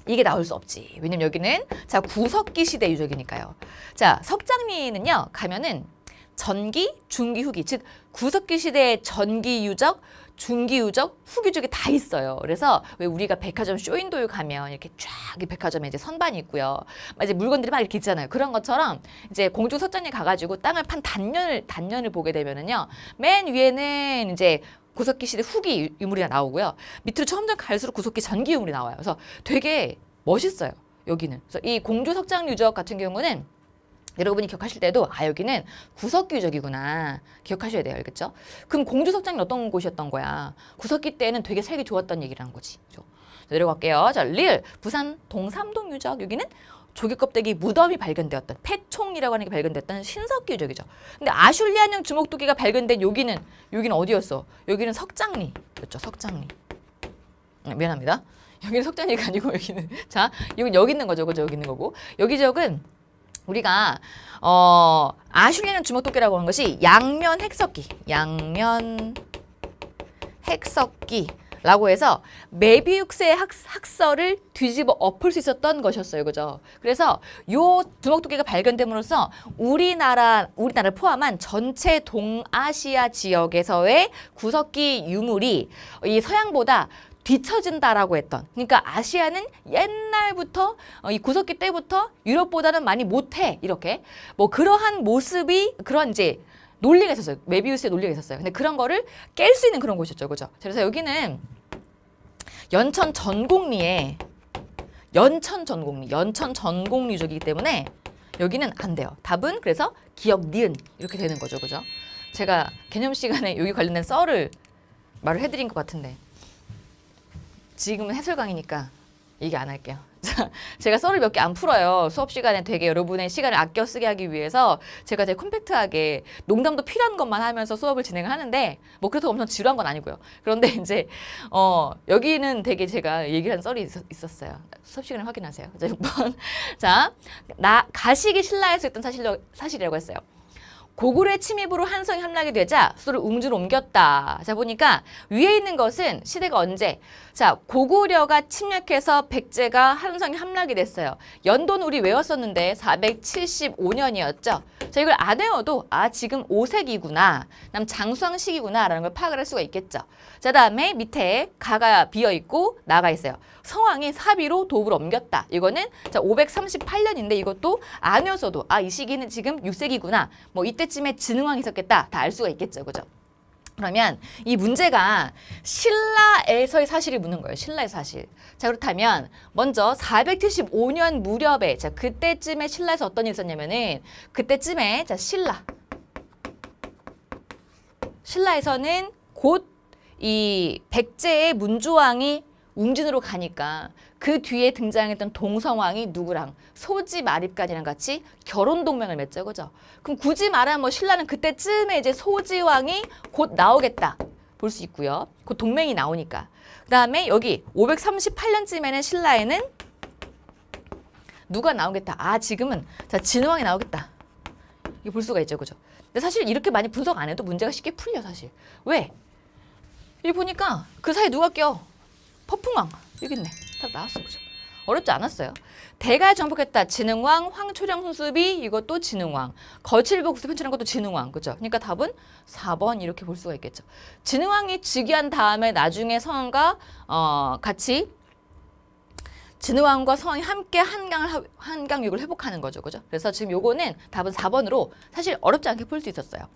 이게 나올 수 없지. 왜냐면 여기는 자, 구석기 시대 유적이니까요. 자, 석장리는요. 가면은 전기, 중기, 후기. 즉 구석기 시대의 전기 유적, 중기 유적, 후기 유적이 다 있어요. 그래서 왜 우리가 백화점 쇼윈도에 가면 이렇게 쫙 이 백화점에 이제 선반이 있고요. 막 이제 물건들이 막 이렇게 있잖아요. 그런 것처럼 이제 공주 석장리 가가지고 땅을 판 단면을 보게 되면은요. 맨 위에는 이제 구석기 시대 후기 유물이 나오고요. 밑으로 점점 갈수록 구석기 전기 유물이 나와요. 그래서 되게 멋있어요. 여기는. 그래서 이 공주 석장 유적 같은 경우는 여러분이 기억하실 때도 아, 여기는 구석기 유적이구나. 기억하셔야 돼요. 알겠죠? 그럼 공주 석장이 어떤 곳이었던 거야? 구석기 때는 되게 살기 좋았던 얘기라는 거지. 그렇죠? 내려갈게요. 자, 리을 부산 동삼동 유적. 여기는 조개 껍데기 무덤이 발견되었던 패총이라고 하는 게 발견됐던 신석기 유적이죠. 근데 아슐리안형 주먹도끼가 발견된 여기는 어디였어? 여기는 석장리였죠. 석장리. 미안합니다. 여기는 석장리가 아니고 여기는 자, 여기 있는 거죠. 그죠? 여기 있는 거고. 여기 지역은 우리가 아슐리안형 주먹도끼라고 하는 것이 양면 핵석기. 양면 핵석기. 라고 해서 메비우스의 학설을 뒤집어 엎을 수 있었던 것이었어요. 그죠? 그래서 요 주먹도끼가 발견됨으로써 우리나라를 포함한 전체 동아시아 지역에서의 구석기 유물이 이 서양보다 뒤처진다라고 했던. 그러니까 아시아는 옛날부터 이 구석기 때부터 유럽보다는 많이 못해. 이렇게. 뭐 그러한 모습이 그런 이제 논리가 있었어요. 메비우스의 논리가 있었어요. 근데 그런 거를 깰 수 있는 그런 곳이었죠. 그죠? 그래서 여기는 연천 전곡리에 연천 전곡리 유적이기 때문에 여기는 안 돼요. 답은 그래서 기역 니은 이렇게 되는 거죠. 그죠? 제가 개념 시간에 여기 관련된 썰을 말을 해드린 것 같은데 지금은 해설 강의니까 얘기 안 할게요. 제가 썰을 몇 개 안 풀어요. 수업 시간에 되게 여러분의 시간을 아껴 쓰게 하기 위해서 제가 되게 컴팩트하게 농담도 필요한 것만 하면서 수업을 진행을 하는데 뭐 그렇다고 엄청 지루한 건 아니고요. 그런데 이제 여기는 되게 제가 얘기한 썰이 있었어요. 수업 시간에 확인하세요. 자, 6번. 자, 가식이 신라에서 있던 사실이라고 했어요. 고구려의 침입으로 한성이 함락이 되자 수를 웅주로 옮겼다. 자, 보니까 위에 있는 것은 시대가 언제? 자, 고구려가 침략해서 백제가 한성이 함락이 됐어요. 연도는 우리 외웠었는데 475년이었죠. 자, 이걸 안 외워도 지금 5세기구나. 남 장수왕 시기구나 라는 걸 파악을 할 수가 있겠죠. 자, 다음에 밑에 가가 비어있고 나가 있어요. 성왕이 사비로 도읍을 옮겼다. 이거는 자 538년인데 이것도 안 외웠어도 이 시기는 지금 6세기구나. 뭐 이때쯤에 진흥왕이 있었겠다. 다 알 수가 있겠죠. 그죠? 그러면 이 문제가 신라에서의 사실을 묻는 거예요. 신라의 사실. 자, 그렇다면 먼저 475년 무렵에 자 그때쯤에 신라에서 어떤 일이 있었냐면은 그때쯤에 자 신라에서는 곧 이 백제의 문조왕이 웅진으로 가니까 그 뒤에 등장했던 동성왕이 누구랑 소지마립간이랑 같이 결혼 동맹을 맺죠. 그죠? 그럼 굳이 말하면 뭐 신라는 그때쯤에 이제 소지왕이 곧 나오겠다. 볼 수 있고요. 곧 동맹이 나오니까. 그 다음에 여기 538년쯤에는 신라에는 누가 나오겠다. 지금은 자 진흥왕이 나오겠다. 이거 볼 수가 있죠. 그죠? 근데 사실 이렇게 많이 분석 안 해도 문제가 쉽게 풀려 사실. 왜? 여기 보니까 그 사이에 누가 껴? 퍼풍왕. 여기 있네. 다 나왔어. 그죠? 어렵지 않았어요. 대가에 정복했다. 진흥왕, 황초령 순수비 이것도 진흥왕. 거칠보 국수편치는 것도 진흥왕. 그죠? 그러니까 답은 4번 이렇게 볼 수가 있겠죠. 진흥왕이 즉위한 다음에 나중에 성왕과 같이 진흥왕과 성왕이 함께 한강육을 회복하는 거죠. 그죠? 그래서 지금 요거는 답은 4번으로 사실 어렵지 않게 풀 수 있었어요.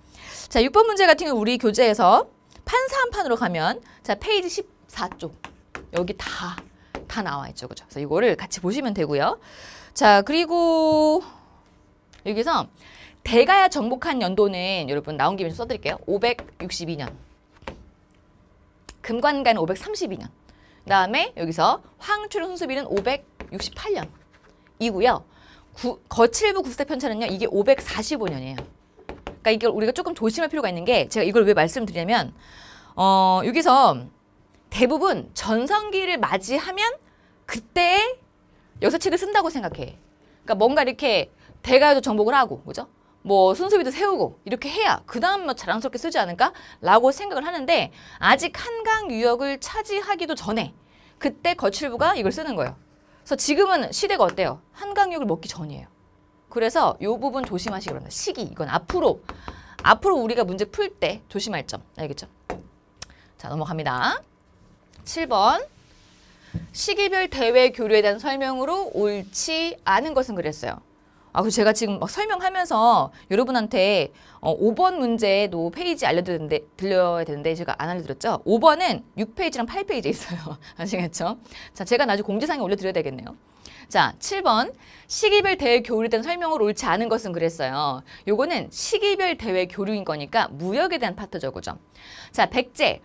자, 6번 문제 같은 경우 우리 교재에서 판사 한 판으로 가면 자, 페이지 14쪽. 여기 다 나와 있죠. 그죠? 그래서 이거를 같이 보시면 되고요. 자, 그리고 여기서 대가야 정복한 연도는 여러분 나온 김에 써드릴게요. 562년. 금관가는 532년. 그 다음에 여기서 황초령 순수비는 568년. 이고요. 거칠부 국사편차는요. 이게 545년이에요. 그러니까 이걸 우리가 조금 조심할 필요가 있는 게 제가 이걸 왜 말씀드리냐면 여기서 대부분 전성기를 맞이하면 그때 역사책을 쓴다고 생각해. 그러니까 뭔가 이렇게 대가도 정복을 하고, 그죠? 뭐 순수비도 세우고 이렇게 해야 그 다음 뭐 자랑스럽게 쓰지 않을까라고 생각을 하는데 아직 한강 유역을 차지하기도 전에 그때 거칠부가 이걸 쓰는 거예요. 그래서 지금은 시대가 어때요? 한강 유역을 먹기 전이에요. 그래서 이 부분 조심하시기 바랍니다. 시기 이건 앞으로 우리가 문제 풀 때 조심할 점 알겠죠? 자, 넘어갑니다. 7번. 시기별 대외 교류에 대한 설명으로 옳지 않은 것은 그랬어요. 그래서 제가 지금 막 설명하면서 여러분한테 5번 문제도 페이지 들려야 되는데 제가 안 알려드렸죠? 5번은 6페이지랑 8페이지에 있어요. 아시겠죠? 자, 제가 나중에 공지사항에 올려드려야 되겠네요. 자, 7번. 시기별 대외 교류에 대한 설명으로 옳지 않은 것은 그랬어요. 요거는 시기별 대외 교류인 거니까 무역에 대한 파트죠. 그죠? 자, 백제.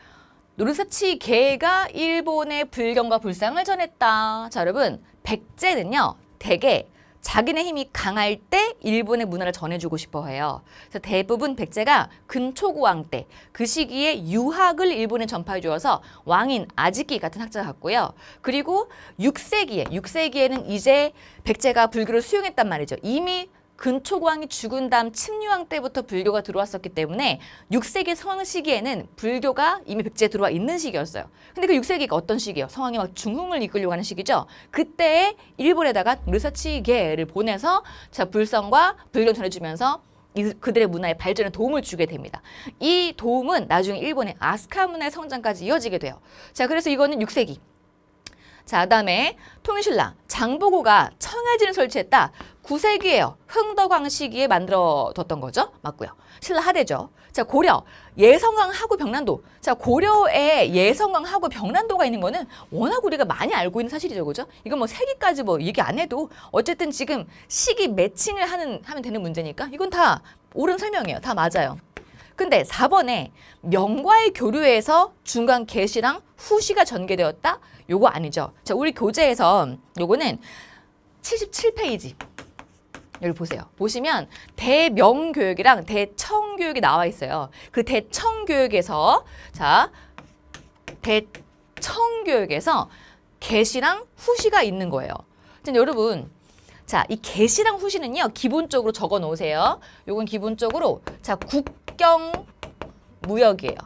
노르사치 계가 일본의 불경과 불상을 전했다. 자, 여러분 백제는요 대개 자기네 힘이 강할 때 일본의 문화를 전해주고 싶어 해요. 그래서 대부분 백제가 근초고왕 때 그 시기에 유학을 일본에 전파해 주어서 왕인 아지키 같은 학자가 갔고요. 그리고 6세기에는 이제 백제가 불교를 수용했단 말이죠. 이미 근초고왕이 죽은 다음 침류왕 때부터 불교가 들어왔었기 때문에 6세기 성왕 시기에는 불교가 이미 백제에 들어와 있는 시기였어요. 근데 그 6세기가 어떤 시기예요? 성왕이 막 중흥을 이끌려고 하는 시기죠. 그때 일본에다가 르사치계를 보내서 자 불성과 불교 전해주면서 그들의 문화의 발전에 도움을 주게 됩니다. 이 도움은 나중에 일본의 아스카 문화의 성장까지 이어지게 돼요. 자, 그래서 이거는 6세기. 자, 그다음에 통일신라 장보고가 청해진을 설치했다. 9세기예요. 흥덕왕 시기에 만들어뒀던 거죠. 맞고요. 신라 하대죠. 자, 고려 예성왕하고 병난도. 자, 고려에 예성왕하고 병난도가 있는 거는 워낙 우리가 많이 알고 있는 사실이죠. 그죠? 이건 뭐 세기까지 뭐 얘기 안 해도 어쨌든 지금 시기 매칭을 하면 되는 문제니까 이건 다 옳은 설명이에요. 다 맞아요. 근데 4번에 명과의 교류에서 중간 개시랑 후시가 전개되었다? 요거 아니죠. 자, 우리 교재에서 요거는 77페이지. 여기 보세요. 보시면 대명교육이랑 대청교육이 나와 있어요. 그 대청교육에서 자, 대청교육에서 개시랑 후시가 있는 거예요. 자, 여러분, 자, 이 개시랑 후시는요, 기본적으로 적어 놓으세요. 요건 기본적으로 자, 국경무역이에요.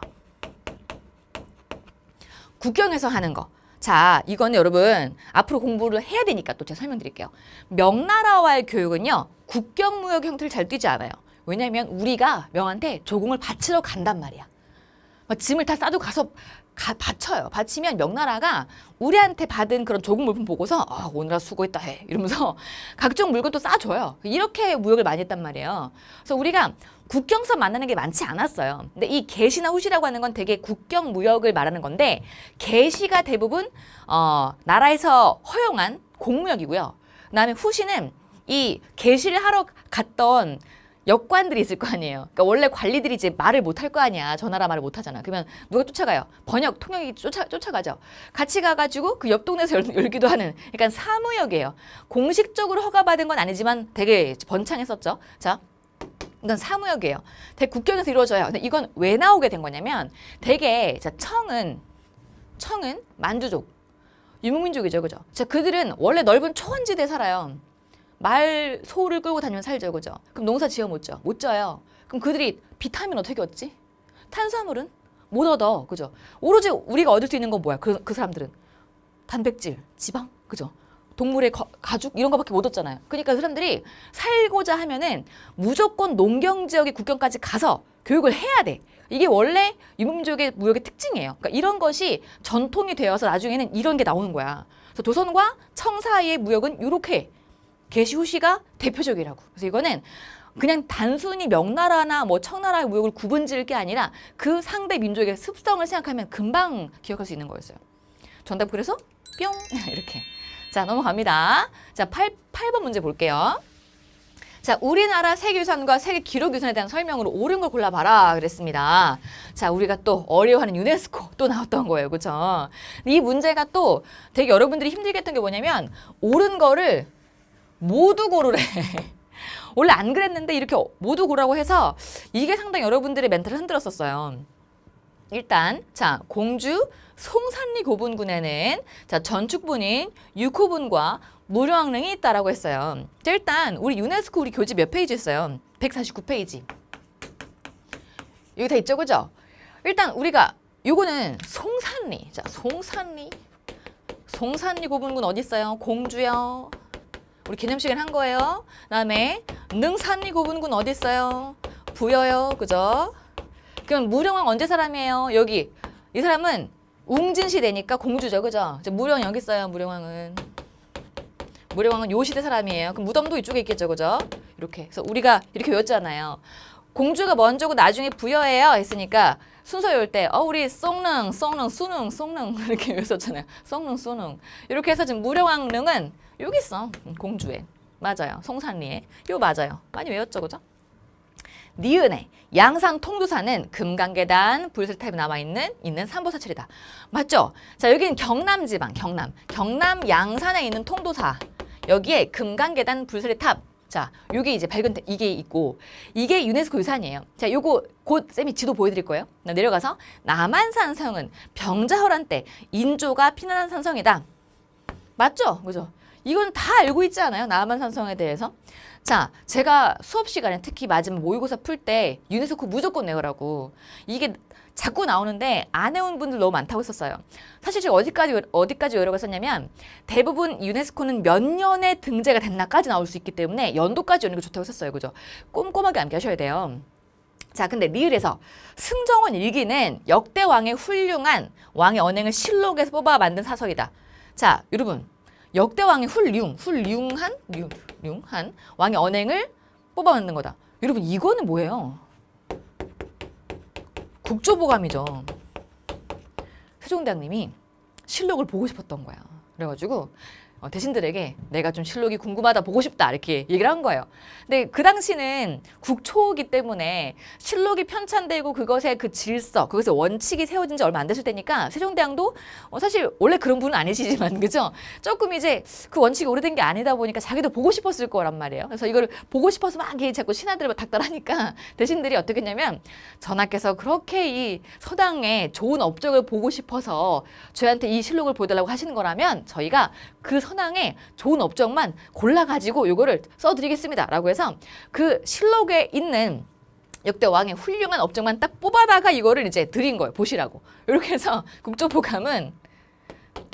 국경에서 하는 거. 자, 이거는 여러분 앞으로 공부를 해야 되니까 또 제가 설명드릴게요. 명나라와의 교육은요, 국경무역 형태를 잘 띠지 않아요. 왜냐면 우리가 명한테 조공을 바치러 간단 말이야. 막 짐을 다 싸도 가서 바쳐요. 바치면 명나라가 우리한테 받은 그런 조공 물품 보고서 아, 오늘아 수고했다 해 이러면서 각종 물건도 싸줘요. 이렇게 무역을 많이 했단 말이에요. 그래서 우리가 국경선 만나는 게 많지 않았어요. 근데 이 개시나 후시라고 하는 건 되게 국경 무역을 말하는 건데, 개시가 대부분 나라에서 허용한 공무역이고요. 그다음에 후시는 이 개시를 하러 갔던 역관들이 있을 거 아니에요. 그러니까 원래 관리들이 이제 말을 못 할 거 아니야. 저 나라 말을 못 하잖아. 그러면 누가 쫓아가요? 번역, 통역이 쫓아가죠. 같이 가가지고 그 옆 동네에서 열기도 하는, 그러니까 사무역이에요. 공식적으로 허가받은 건 아니지만 되게 번창했었죠. 자, 이건 사무역이에요. 대국경에서 이루어져요. 근데 이건 왜 나오게 된 거냐면, 되게 자, 청은 만주족, 유목민족이죠, 그죠? 자, 그들은 원래 넓은 초원지대에 살아요. 말, 소를 끌고 다니면 살죠, 그죠? 그럼 농사 지어 못 져? 못 져요. 그럼 그들이 비타민 어떻게 얻지? 탄수화물은 못 얻어, 그죠? 오로지 우리가 얻을 수 있는 건 뭐야? 그 사람들은 단백질, 지방, 그죠? 동물의 가죽 이런 거밖에 못 얻잖아요. 그러니까 그 사람들이 살고자 하면은 무조건 농경 지역의 국경까지 가서 교육을 해야 돼. 이게 원래 유목민족의 무역의 특징이에요. 그러니까 이런 것이 전통이 되어서 나중에는 이런 게 나오는 거야. 그래서 조선과 청 사이의 무역은 이렇게 개시 후시가 대표적이라고. 그래서 이거는 그냥 단순히 명나라나 뭐 청나라의 무역을 구분 지을 게 아니라 그 상대 민족의 습성을 생각하면 금방 기억할 수 있는 거였어요. 정답 그래서 뿅 이렇게. 자, 넘어갑니다. 자, 8번 문제 볼게요. 자, 우리나라 세계유산과 세계 기록유산에 대한 설명으로 옳은 걸 골라봐라 그랬습니다. 자, 우리가 또 어려워하는 유네스코 또 나왔던 거예요. 그렇죠? 이 문제가 또 되게 여러분들이 힘들게 했던 게 뭐냐면, 옳은 거를 모두 고르래. 원래 안 그랬는데 이렇게 모두 고르라고 해서 이게 상당히 여러분들의 멘탈을 흔들었었어요. 일단 자, 공주 송산리 고분군에는 자, 전축분인 6호분과 무령릉이 있다라고 했어요. 자, 일단 우리 유네스코 우리 교재 몇 페이지 있어요? 149페이지. 여기 다 있죠, 그죠? 일단 우리가 요거는 송산리. 자, 송산리 고분군 어디 있어요? 공주요. 우리 기념식을 한 거예요. 그다음에 능산리 고분군 어디 있어요? 부여요, 그죠? 그럼 무령왕 언제 사람이에요? 여기. 이 사람은 웅진 시대니까 공주죠, 그죠? 무령 여기 있어요, 무령왕은. 무령왕은 요 시대 사람이에요. 그럼 무덤도 이쪽에 있겠죠, 그죠? 이렇게. 그래서 우리가 이렇게 외웠잖아요. 공주가 먼저고 나중에 부여예요 했으니까 순서 외울 때 우리 쏭능, 수능 이렇게 외웠었잖아요. 쏭능, 수능. 이렇게 해서 지금 무령왕릉은 여기 있어. 공주에. 맞아요. 송산리에. 요 맞아요. 많이 외웠죠, 그죠? 니은에 양산 통도사는 금강계단 불설탑이 남아있는 삼보사찰이다. 맞죠? 자, 여기는 경남지방, 경남 양산에 있는 통도사. 여기에 금강계단 불설탑. 자, 요게 이제 밝은 이게 있고, 이게 유네스코 유산이에요. 자, 요거 곧 쌤이 지도 보여드릴 거예요. 내려가서 남한산성은 병자호란 때 인조가 피난한 산성이다. 맞죠? 그죠? 이건 다 알고 있지 않아요? 남한산성에 대해서. 자, 제가 수업 시간에 특히 마지막 모의고사 풀 때 유네스코 무조건 외우라고. 이게 자꾸 나오는데 안 외운 분들 너무 많다고 했었어요. 사실 제가 어디까지 외우라고 했었냐면, 대부분 유네스코는 몇 년에 등재가 됐나까지 나올 수 있기 때문에 연도까지 외우는 게 좋다고 했었어요. 그죠? 꼼꼼하게 암기하셔야 돼요. 자, 근데 리을에서 승정원 일기는 역대 왕의 훌륭한 왕의 언행을 실록에서 뽑아 만든 사설이다. 자, 여러분. 역대 왕의 훌륭한 왕의 언행을 뽑아 만든 거다. 여러분, 이거는 뭐예요? 국조보감이죠. 세종대왕님이 실록을 보고 싶었던 거야. 그래가지고 대신들에게 내가 좀 실록이 궁금하다, 보고 싶다 이렇게 얘기를 한 거예요. 근데 그 당시는 국초기 때문에 실록이 편찬되고 그것의 그 질서, 그것의 원칙이 세워진 지 얼마 안 됐을 때니까 세종대왕도 사실 원래 그런 분은 아니시지만 그죠? 조금 이제 그 원칙이 오래된 게 아니다 보니까 자기도 보고 싶었을 거란 말이에요. 그래서 이걸 보고 싶어서 막 자꾸 신하들을 닥달하니까 대신들이 어떻게 했냐면 전하께서 그렇게 이 서당의 좋은 업적을 보고 싶어서 저희한테 이 실록을 보여달라고 하시는 거라면 저희가 그 선왕의 좋은 업적만 골라가지고 요거를 써드리겠습니다 라고 해서 그 실록에 있는 역대 왕의 훌륭한 업적만 딱 뽑아다가 이거를 이제 드린 거예요. 보시라고. 이렇게 해서 국조보감은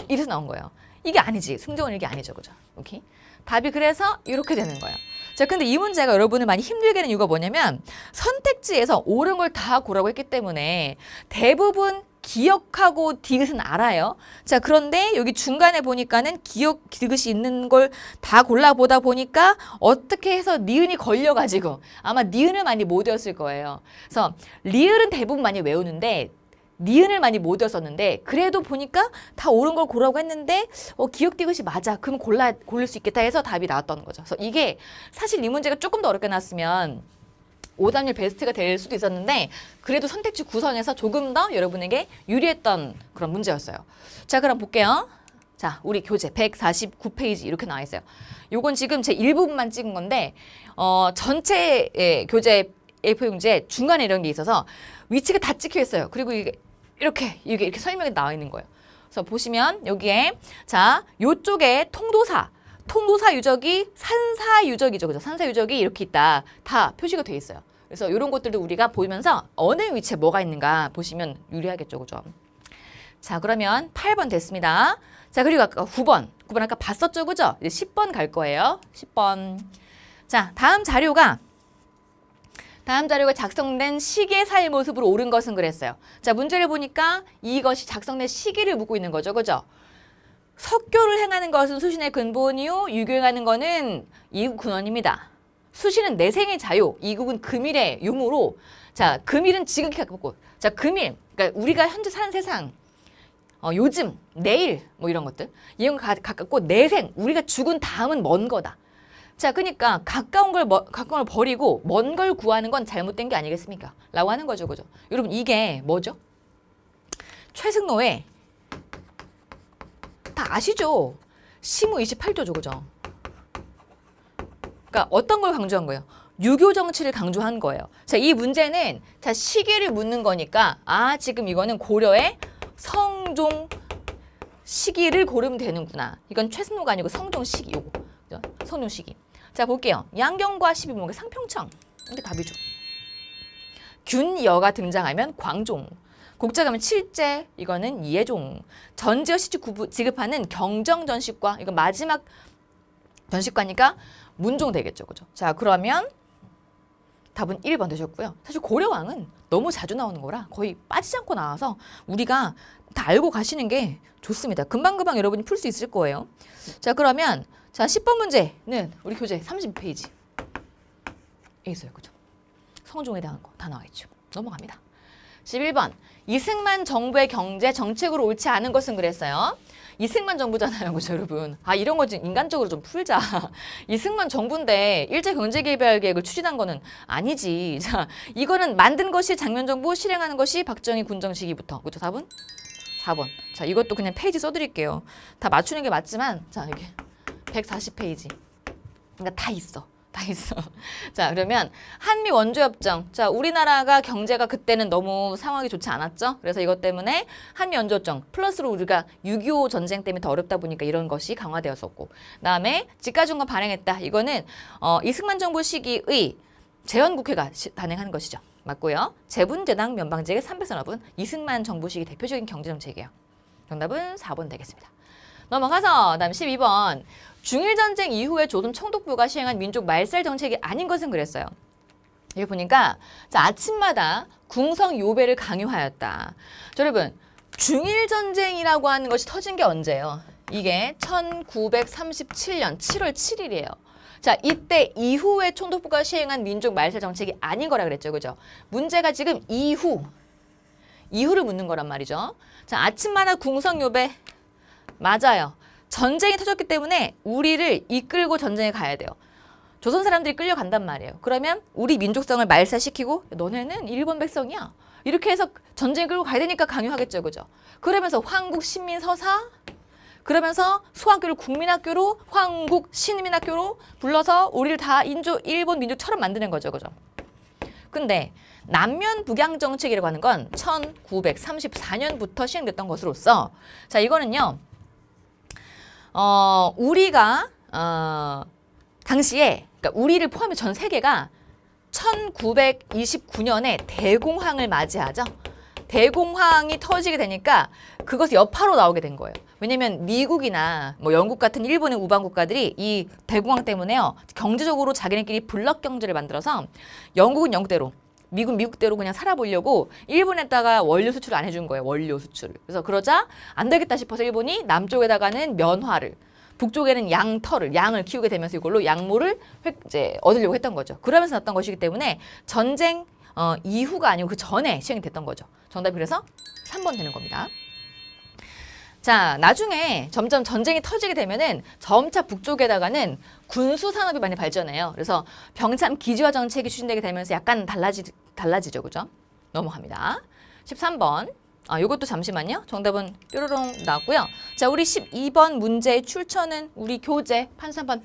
이래서 나온 거예요. 이게 아니지. 승정원 이게 아니죠. 그죠? 오케이. 답이 그래서 이렇게 되는 거예요. 자, 근데 이 문제가 여러분을 많이 힘들게 하는 이유가 뭐냐면 선택지에서 옳은 걸 다 고라고 했기 때문에 대부분 기억하고 디귿은 알아요. 자, 그런데 여기 중간에 보니까는 기억, 디귿이 있는 걸 다 골라보다 보니까 어떻게 해서 니은이 걸려가지고 아마 니은을 많이 못 외웠을 거예요. 그래서 리을은 대부분 많이 외우는데 니은을 많이 못 외웠었는데 그래도 보니까 다 옳은 걸 고르라고 했는데 기억 디귿이 맞아. 그럼 고를 수 있겠다 해서 답이 나왔던 거죠. 그래서 이게 사실 이 문제가 조금 더 어렵게 나왔으면 오답률 베스트가 될 수도 있었는데 그래도 선택지 구성에서 조금 더 여러분에게 유리했던 그런 문제였어요. 자, 그럼 볼게요. 자, 우리 교재 149페이지 이렇게 나와 있어요. 요건 지금 제 일부분만 찍은 건데 전체 교재 A4 용지에 중간에 이런 게 있어서 위치가 다 찍혀 있어요. 그리고 이게 이렇게 설명이 나와 있는 거예요. 그래서 보시면 여기에 자, 요쪽에 통도사 유적이 산사 유적이죠. 그죠? 산사 유적이 이렇게 있다. 다 표시가 돼 있어요. 그래서 이런 것들도 우리가 보면서 어느 위치에 뭐가 있는가 보시면 유리하겠죠. 그죠? 자, 그러면 8번 됐습니다. 자, 그리고 아까 9번 아까 봤었죠. 그죠? 이제 10번 갈 거예요. 10번. 자, 다음 자료가 작성된 시계사의 모습으로 옳은 것은 그랬어요. 자, 문제를 보니까 이것이 작성된 시기를 묻고 있는 거죠. 그죠? 석교를 행하는 것은 수신의 근본이요. 유교행하는 것은 이국 근원입니다. 수신은 내생의 자요. 이국은 금일의 유무로. 자, 금일은 지극히 가깝고. 자, 금일. 그러니까 우리가 현재 사는 세상. 요즘, 내일 뭐 이런 것들. 이런 거 가깝고 내생. 우리가 죽은 다음은 먼 거다. 자, 그러니까 가까운 걸 버리고 먼 걸 구하는 건 잘못된 게 아니겠습니까? 라고 하는 거죠. 그죠? 여러분 이게 뭐죠? 최승로의 다 아시죠? 시무 28조죠. 그죠? 그러니까 어떤 걸 강조한 거예요? 유교 정치를 강조한 거예요. 자, 이 문제는 자, 시기를 묻는 거니까 지금 이거는 고려의 성종 시기를 고르면 되는구나. 이건 최승로가 아니고 성종 시기 요거. 그죠? 성종 시기. 자, 볼게요. 양경과 12목의 상평청. 이게 답이죠. 균여가 등장하면 광종. 곡자 가면 칠제, 이거는 이해종. 전지어 시주 지급하는 경정전식과, 이거 마지막 전식과니까 문종 되겠죠. 그죠? 자, 그러면 답은 1번 되셨고요. 사실 고려왕은 너무 자주 나오는 거라 거의 빠지지 않고 나와서 우리가 다 알고 가시는 게 좋습니다. 금방금방 여러분이 풀 수 있을 거예요. 자, 그러면 자, 10번 문제는 우리 교재 30페이지에 있어요. 그죠? 성종에 대한 거 다 나와 있죠. 넘어갑니다. 11번. 이승만 정부의 경제 정책으로 옳지 않은 것은 그랬어요. 이승만 정부잖아요. 그죠, 여러분? 이런 거 좀 인간적으로 좀 풀자. 이승만 정부인데 일제경제개발 계획을 추진한 거는 아니지. 자, 이거는 만든 것이 장면정부, 실행하는 것이 박정희 군정 시기부터. 그죠, 답은? 4번. 자, 이것도 그냥 페이지 써드릴게요. 다 맞추는 게 맞지만, 자, 이게 140페이지. 그러니까 다 있어. 자, 그러면 한미 원조협정. 자, 우리나라가 경제가 그때는 너무 상황이 좋지 않았죠. 그래서 이것 때문에 한미 원조협정 플러스로 우리가 6.25 전쟁 때문에 더 어렵다 보니까 이런 것이 강화되었었고, 그다음에 집가중권 발행했다. 이거는 이승만 정부 시기의 재헌국회가 단행하는 것이죠. 맞고요. 재분재당 면방직의 300산업은 이승만 정부 시기 대표적인 경제정책이에요. 정답은 4번 되겠습니다. 넘어가서 다음 12번. 중일전쟁 이후에 조선 총독부가 시행한 민족 말살 정책이 아닌 것은 그랬어요. 여기 보니까 자, 아침마다 궁성 요배를 강요하였다. 자, 여러분 중일전쟁이라고 하는 것이 터진 게 언제예요? 이게 1937년 7월 7일이에요. 자, 이때 이후에 총독부가 시행한 민족 말살 정책이 아닌 거라 그랬죠. 그죠? 문제가 지금 이후를 묻는 거란 말이죠. 자, 아침마다 궁성 요배 맞아요. 전쟁이 터졌기 때문에 우리를 이끌고 전쟁에 가야 돼요. 조선 사람들이 끌려간단 말이에요. 그러면 우리 민족성을 말살시키고 너네는 일본 백성이야. 이렇게 해서 전쟁 끌고 가야 되니까 강요하겠죠. 그죠? 그러면서 황국신민서사 그러면서 소학교를 국민학교로 황국신민학교로 불러서 우리를 다 일본 민족처럼 만드는 거죠. 그죠? 근데 남면 북양 정책이라고 하는 건 1934년부터 시행됐던 것으로서 자 이거는요. 우리가 당시에 그러니까 우리를 포함해 전 세계가 1929년에 대공황을 맞이하죠. 대공황이 터지게 되니까 그것이 여파로 나오게 된 거예요. 왜냐면 미국이나 뭐 영국 같은 일본의 우방 국가들이 이 대공황 때문에요. 경제적으로 자기네끼리 블록 경제를 만들어서 영국은 영국대로 미국은 미국대로 그냥 살아보려고 일본에다가 원료 수출을 안 해준 거예요. 원료 수출을. 그래서 그러자 안 되겠다 싶어서 일본이 남쪽에다가는 면화를 북쪽에는 양을 키우게 되면서 이걸로 양모를 이제 얻으려고 했던 거죠. 그러면서 났던 것이기 때문에 전쟁 이후가 아니고 그 전에 시행이 됐던 거죠. 정답이 그래서 3번 되는 겁니다. 자, 나중에 점점 전쟁이 터지게 되면은 점차 북쪽에다가는 군수 산업이 많이 발전해요. 그래서 병참 기지화 정책이 추진되게 되면서 약간 달라지죠. 그죠? 넘어갑니다. 13번. 요것도 잠시만요. 정답은 뾰로롱 나왔고요. 자, 우리 12번 문제의 출처는 우리 교재 판산판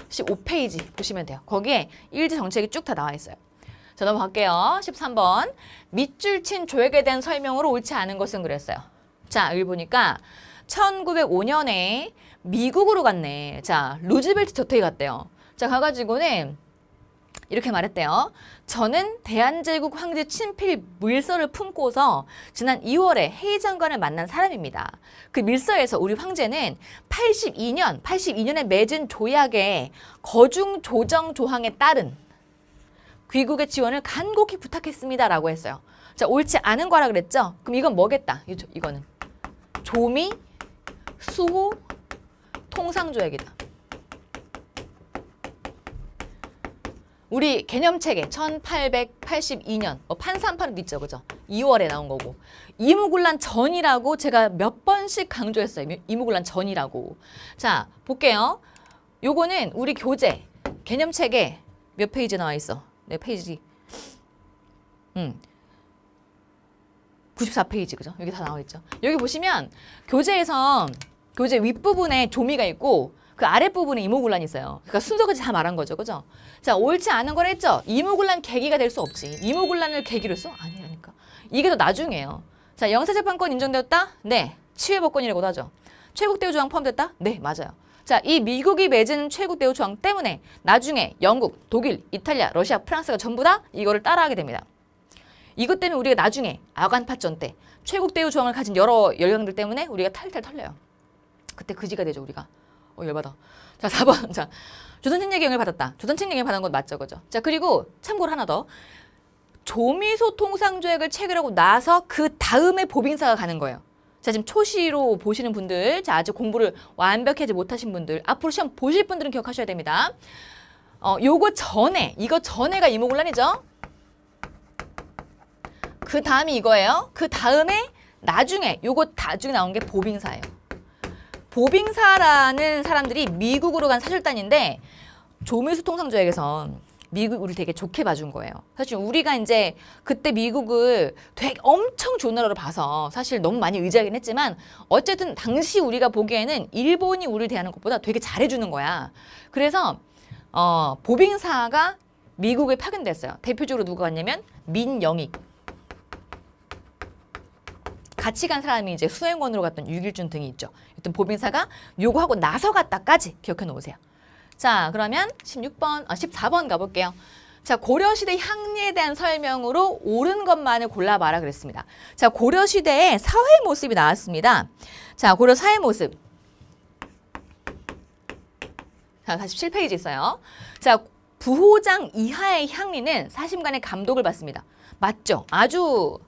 115페이지 보시면 돼요. 거기에 일제 정책이 쭉 다 나와 있어요. 자, 넘어갈게요. 13번. 밑줄 친 조약에 대한 설명으로 옳지 않은 것은 그랬어요. 자, 여기 보니까 1905년에 미국으로 갔네. 자, 루즈벨트 저택에 갔대요. 자, 가가지고는 이렇게 말했대요. 저는 대한제국 황제 친필 밀서를 품고서 지난 2월에 헤이 장관을 만난 사람입니다. 그 밀서에서 우리 황제는 82년에 맺은 조약의 거중 조정 조항에 따른 귀국의 지원을 간곡히 부탁했습니다. 라고 했어요. 자, 옳지 않은 거라 그랬죠? 그럼 이건 뭐겠다? 이거는 조미, 수호, 통상조약이다. 우리 개념책에 1882년 판산판도 있죠. 그죠? 2월에 나온 거고 이무군란 전이라고 제가 몇 번씩 강조했어요. 이무군란 전이라고. 자, 볼게요. 요거는 우리 교재 개념책에 몇 페이지 나와 있어? 네, 페이지 94페이지. 그죠? 여기 다 나와 있죠. 여기 보시면 교재에서 교재 윗부분에 조미가 있고 그 아랫부분에 이모군란이 있어요. 그러니까 순서가 다 말한 거죠. 그죠? 자, 옳지 않은 걸 했죠? 이모군란 계기가 될 수 없지. 이모군란을 계기로 써? 아니라니까. 이게 더 나중이에요. 자, 영사재판권 인정되었다? 네. 치외법권이라고도 하죠. 최국대우 조항 포함됐다? 네, 맞아요. 자, 이 미국이 맺은 최국대우 조항 때문에 나중에 영국, 독일, 이탈리아, 러시아, 프랑스가 전부 다 이거를 따라하게 됩니다. 이것 때문에 우리가 나중에 아간파전 때 최국대우 조항을 가진 여러 열강들 때문에 우리가 탈탈 털려요. 그때 그지가 되죠, 우리가. 열받아. 자, 4번. 자, 조선책령에 영향을 받았다. 조선책령에 받은 건 맞죠, 그죠? 자, 그리고 참고로 하나 더. 조미소 통상조약을 체결하고 나서 그 다음에 보빙사가 가는 거예요. 자, 지금 초시로 보시는 분들, 자, 아직 공부를 완벽히 하지 못하신 분들, 앞으로 시험 보실 분들은 기억하셔야 됩니다. 이거 전에가 이모군란이죠? 그 다음이 이거예요. 그 다음에 나중에 나온 게 보빙사예요. 보빙사라는 사람들이 미국으로 간 사절단인데 조미소 통상조약에서 미국이 우리를 되게 좋게 봐준 거예요. 사실 우리가 이제 그때 미국을 되게 엄청 좋은 나라로 봐서 사실 너무 많이 의지하긴 했지만 어쨌든 당시 우리가 보기에는 일본이 우리를 대하는 것보다 되게 잘해주는 거야. 그래서 보빙사가 미국에 파견됐어요. 대표적으로 누가 갔냐면 민영익. 같이 간 사람이 이제 수행원으로 갔던 유길준 등이 있죠. 여튼 보빙사가 요거 하고 나서 갔다까지 기억해 놓으세요. 자, 그러면 14번 가볼게요. 자, 고려시대 향리에 대한 설명으로 옳은 것만을 골라봐라 그랬습니다. 자, 고려시대의 사회 모습이 나왔습니다. 자, 고려 사회 모습. 자, 47페이지 있어요. 자, 부호장 이하의 향리는 사심간의 감독을 받습니다. 맞죠? 아주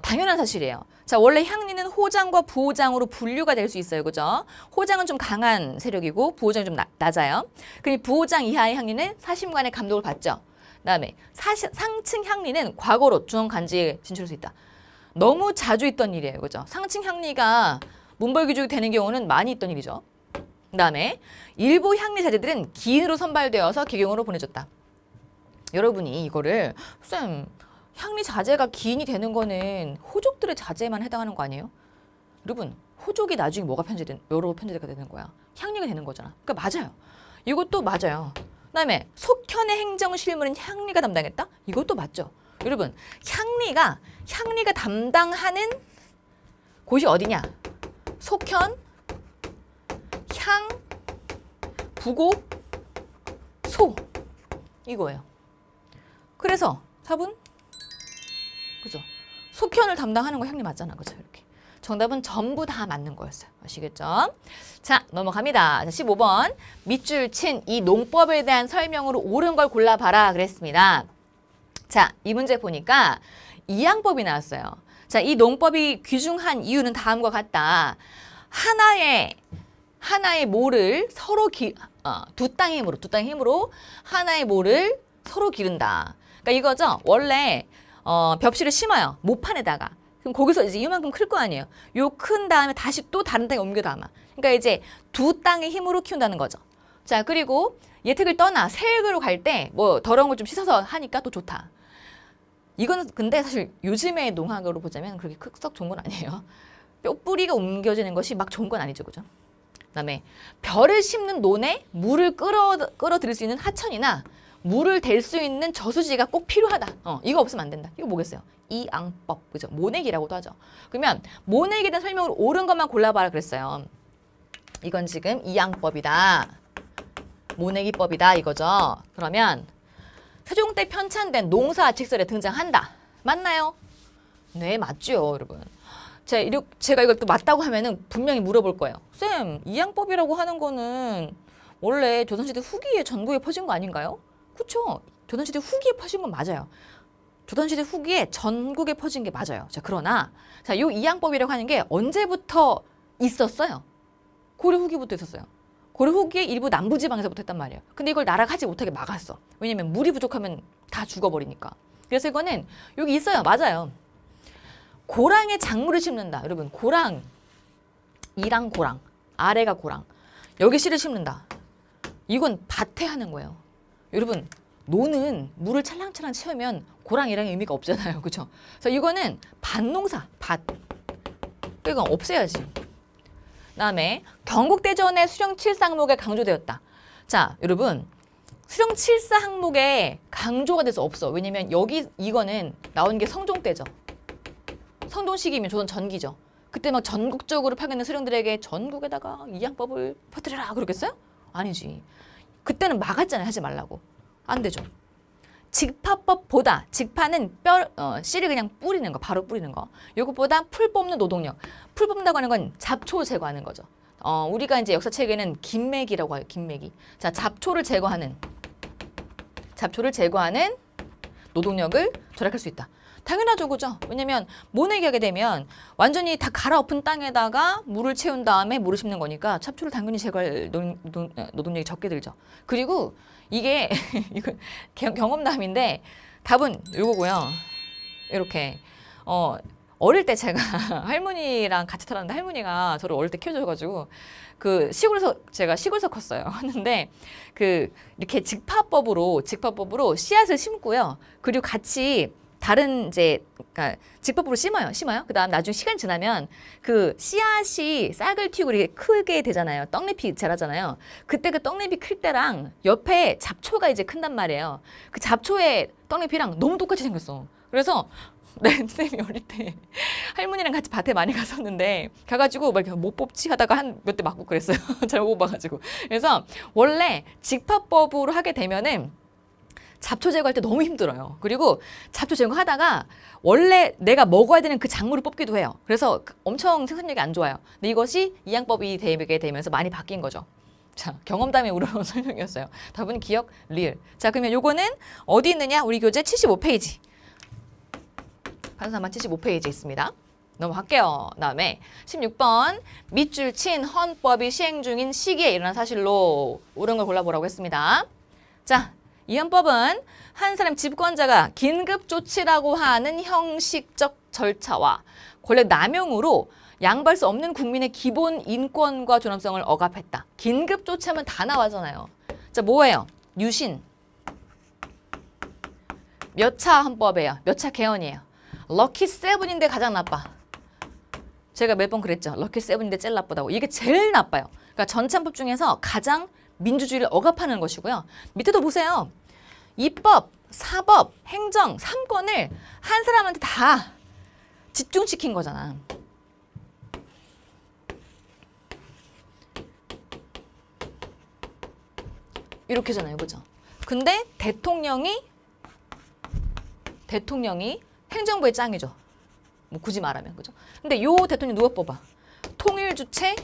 당연한 사실이에요. 자, 원래 향리는 호장과 부호장으로 분류가 될 수 있어요. 그죠? 호장은 좀 강한 세력이고 부호장이 좀 낮아요. 그리고 부호장 이하의 향리는 사심관의 감독을 받죠. 그다음에 상층 향리는 과거로 중앙 간지에 진출할 수 있다. 너무 자주 있던 일이에요. 그죠? 상층 향리가 문벌귀족이 되는 경우는 많이 있던 일이죠. 그 다음에 일부 향리 자제들은 기인으로 선발되어서 개경으로 보내졌다. 여러분이 이거를 쌤, 향리 자제가 기인이 되는 거는 호족들의 자제만 해당하는 거 아니에요? 여러분, 호족이 나중에 뭐가 여러 편제가 되는 거야. 향리가 되는 거잖아. 그러니까 맞아요. 이것도 맞아요. 그다음에 속현의 행정 실무는 향리가 담당했다? 이것도 맞죠. 여러분, 향리가 담당하는 곳이 어디냐? 속현, 향, 부곡, 소 이거예요. 그래서 답은 그죠? 속현을 담당하는 거 향리 맞잖아. 그죠? 이렇게. 정답은 전부 다 맞는 거였어요. 아시겠죠? 자, 넘어갑니다. 자, 15번. 밑줄 친 이 농법에 대한 설명으로 옳은 걸 골라봐라 그랬습니다. 자, 이 문제 보니까 이양법이 나왔어요. 자, 이 농법이 귀중한 이유는 다음과 같다. 하나의 모를 서로 두 땅의 힘으로 하나의 모를 서로 기른다. 그러니까 이거죠. 원래 벽실을 심어요. 모판에다가. 그럼 거기서 이제 이만큼 클 거 아니에요. 요 큰 다음에 다시 또 다른 땅에 옮겨 담아. 그러니까 이제 두 땅의 힘으로 키운다는 거죠. 자, 그리고 예택을 떠나 세액으로 갈 때 뭐 더러운 걸 좀 씻어서 하니까 또 좋다. 이거는 근데 사실 요즘의 농학으로 보자면 그렇게 썩 좋은 건 아니에요. 뼈뿌리가 옮겨지는 것이 막 좋은 건 아니죠. 그죠? 그다음에 벼를 심는 논에 물을 끌어들일 수 있는 하천이나 물을 댈 수 있는 저수지가 꼭 필요하다. 이거 없으면 안 된다. 이거 뭐겠어요? 이양법, 그죠? 모내기라고도 하죠. 그러면 모내기에 대한 설명으로 옳은 것만 골라봐라 그랬어요. 이건 지금 이양법이다. 모내기법이다 이거죠. 그러면 세종 때 편찬된 농사직설에 등장한다. 맞나요? 네, 맞죠, 여러분. 제가 이걸 또 맞다고 하면은 분명히 물어볼 거예요. 쌤, 이양법이라고 하는 거는 원래 조선시대 후기에 전국에 퍼진 거 아닌가요? 그렇죠. 조선시대 후기에 퍼진 건 맞아요. 조선시대 후기에 전국에 퍼진 게 맞아요. 자, 그러나 자, 요 이양법이라고 하는 게 언제부터 있었어요? 고려 후기부터 있었어요. 고려 후기에 일부 남부지방에서부터 했단 말이에요. 근데 이걸 나라가 하지 못하게 막았어. 왜냐면 물이 부족하면 다 죽어버리니까. 그래서 이거는 여기 있어요. 맞아요. 고랑에 작물을 심는다. 여러분, 고랑, 이랑 고랑, 아래가 고랑. 여기 씨를 심는다. 이건 밭에 하는 거예요. 여러분, 노는 물을 찰랑찰랑 채우면 고랑이랑 의미가 없잖아요. 그렇죠? 그래서 이거는 밭농사, 밭. 이건 없애야지. 그다음에 경국대전의 수령 7사 항목에 강조되었다. 자, 여러분, 수령 7사 항목에 강조가 돼서 없어. 왜냐면 이거는 나온 게 성종 때죠. 성종 시기면 조선 전기죠. 그때 막 전국적으로 파견된 수령들에게 전국에다가 이양법을 퍼뜨려라 그러겠어요? 아니지. 그때는 막았잖아요. 하지 말라고. 안 되죠. 직파법보다, 직파는 씨를 그냥 뿌리는 거, 바로 뿌리는 거. 이것보다 풀 뽑는 노동력. 풀 뽑는다고 하는 건 잡초 제거하는 거죠. 우리가 이제 역사책에는 김매기라고 해요. 김매기. 자, 잡초를 제거하는 노동력을 절약할 수 있다. 당연하죠, 그죠? 왜냐면 모내기 하게 되면 완전히 다 갈아엎은 땅에다가 물을 채운 다음에 물을 심는 거니까 잡초를 당연히 제거할 노동력이 적게 들죠. 그리고 이게 이건 경험담인데 답은 이거고요. 이렇게 어릴 때 제가 할머니랑 같이 살았는데 할머니가 저를 어릴 때 키워줘가지고 그 제가 시골에서 컸어요. 하는데 이렇게 직파법으로 씨앗을 심고요. 그리고 같이 다른 그러니까 직법으로 심어요. 그다음 나중에 시간 지나면 그 씨앗이 싹을 틔우고 이렇게 크게 되잖아요. 떡잎이 자라잖아요. 그때 그 떡잎이 클 때랑 옆에 잡초가 이제 큰단 말이에요. 그 잡초의 떡잎이랑 너무 똑같이 생겼어. 그래서 쌤이 어릴 때 할머니랑 같이 밭에 많이 갔었는데 가가지고 막 이렇게 못 뽑지 하다가 한 몇 대 맞고 그랬어요. 잘못 봐가지고. 그래서 원래 직파법으로 하게 되면은 잡초 제거할 때 너무 힘들어요. 그리고 잡초 제거하다가 원래 내가 먹어야 되는 그 작물을 뽑기도 해요. 그래서 엄청 생산력이 안 좋아요. 근데 이것이 이양법이 되게 되면서 많이 바뀐 거죠. 자, 경험담에 우러나온 설명이었어요. 답은 기억, 리을. 자, 그러면 요거는 어디 있느냐? 우리 교재 75페이지. 판사만 75페이지에 있습니다. 넘어갈게요. 다음에 16번 밑줄 친 헌법이 시행 중인 시기에 일어난 사실로 옳은 걸 골라보라고 했습니다. 자, 이 헌법은 한 사람 집권자가 긴급 조치라고 하는 형식적 절차와 권력 남용으로 양보할 수 없는 국민의 기본 인권과 존엄성을 억압했다. 긴급 조치하면 다 나와잖아요. 자, 뭐예요? 유신. 몇 차 헌법이에요? 몇 차 개헌이에요? 럭키 세븐인데 가장 나빠. 제가 몇 번 그랬죠. 럭키 세븐인데 제일 나쁘다고. 이게 제일 나빠요. 그러니까 전체 헌법 중에서 가장 민주주의를 억압하는 것이고요. 밑에도 보세요. 입법, 사법, 행정, 3권을 한 사람한테 다 집중시킨 거잖아. 이렇게잖아요. 그죠? 근데 대통령이 행정부의 짱이죠. 뭐 굳이 말하면. 그죠? 근데 요 대통령 누가 뽑아? 통일주체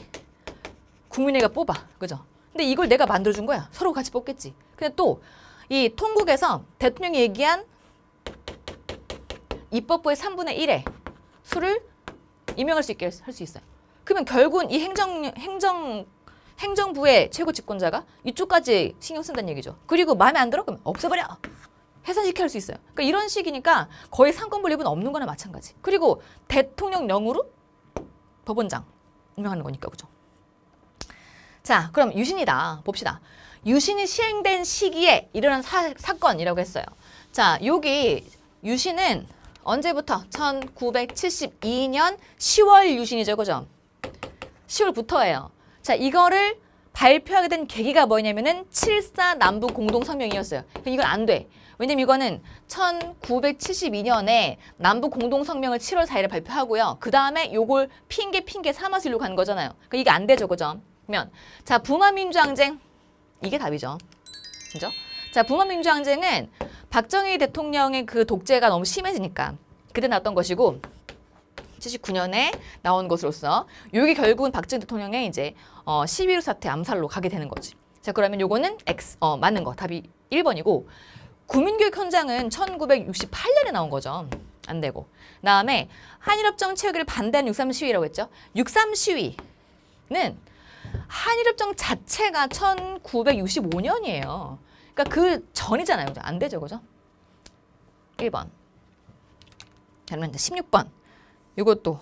국민회가 뽑아. 그죠? 근데 이걸 내가 만들어준 거야. 서로 같이 뽑겠지. 근데 또 이 통국에서 대통령이 얘기한 입법부의 3분의 1의 수를 임명할 수 있게 할 수 있어요. 그러면 결국은 이 행정부의 최고 집권자가 이쪽까지 신경 쓴다는 얘기죠. 그리고 마음에 안 들어? 그럼 없애버려! 해산시켜 할 수 있어요. 그러니까 이런 식이니까 거의 상권 분립은 없는 거나 마찬가지. 그리고 대통령령으로 법원장 임명하는 거니까. 그죠? 자, 그럼 유신이다. 봅시다. 유신이 시행된 시기에 일어난 사건이라고 했어요. 자, 여기 유신은 언제부터? 1972년 10월 유신이죠. 그죠? 10월부터예요. 자, 이거를 발표하게 된 계기가 뭐냐면은 7.4 남북 공동성명이었어요. 이건 안 돼. 왜냐면 이거는 1972년에 남북 공동성명을 7월 4일에 발표하고요. 그 다음에 요걸 핑계 삼아서 일로 간 거잖아요. 그러니까 이게 안 되죠. 그죠? 그러면 자, 부마민주항쟁. 이게 답이죠. 그죠? 자, 부마민주항쟁은 박정희 대통령의 그 독재가 너무 심해지니까 그때 나왔던 것이고 79년에 나온 것으로서 요게 결국은 박정희 대통령의 이제 11.5 사태 암살로 가게 되는 거지. 자, 그러면 요거는 맞는 거. 답이 1번이고 국민교육 현장은 1968년에 나온 거죠. 안 되고. 그다음에 한일협정 체결을 반대하는 6.3 시위라고 했죠. 6.3 시위는 한일협정 자체가 1965년이에요. 그러니까 그 전이잖아요. 그죠? 안 되죠. 그죠? 1번. 그러면 16번. 이것도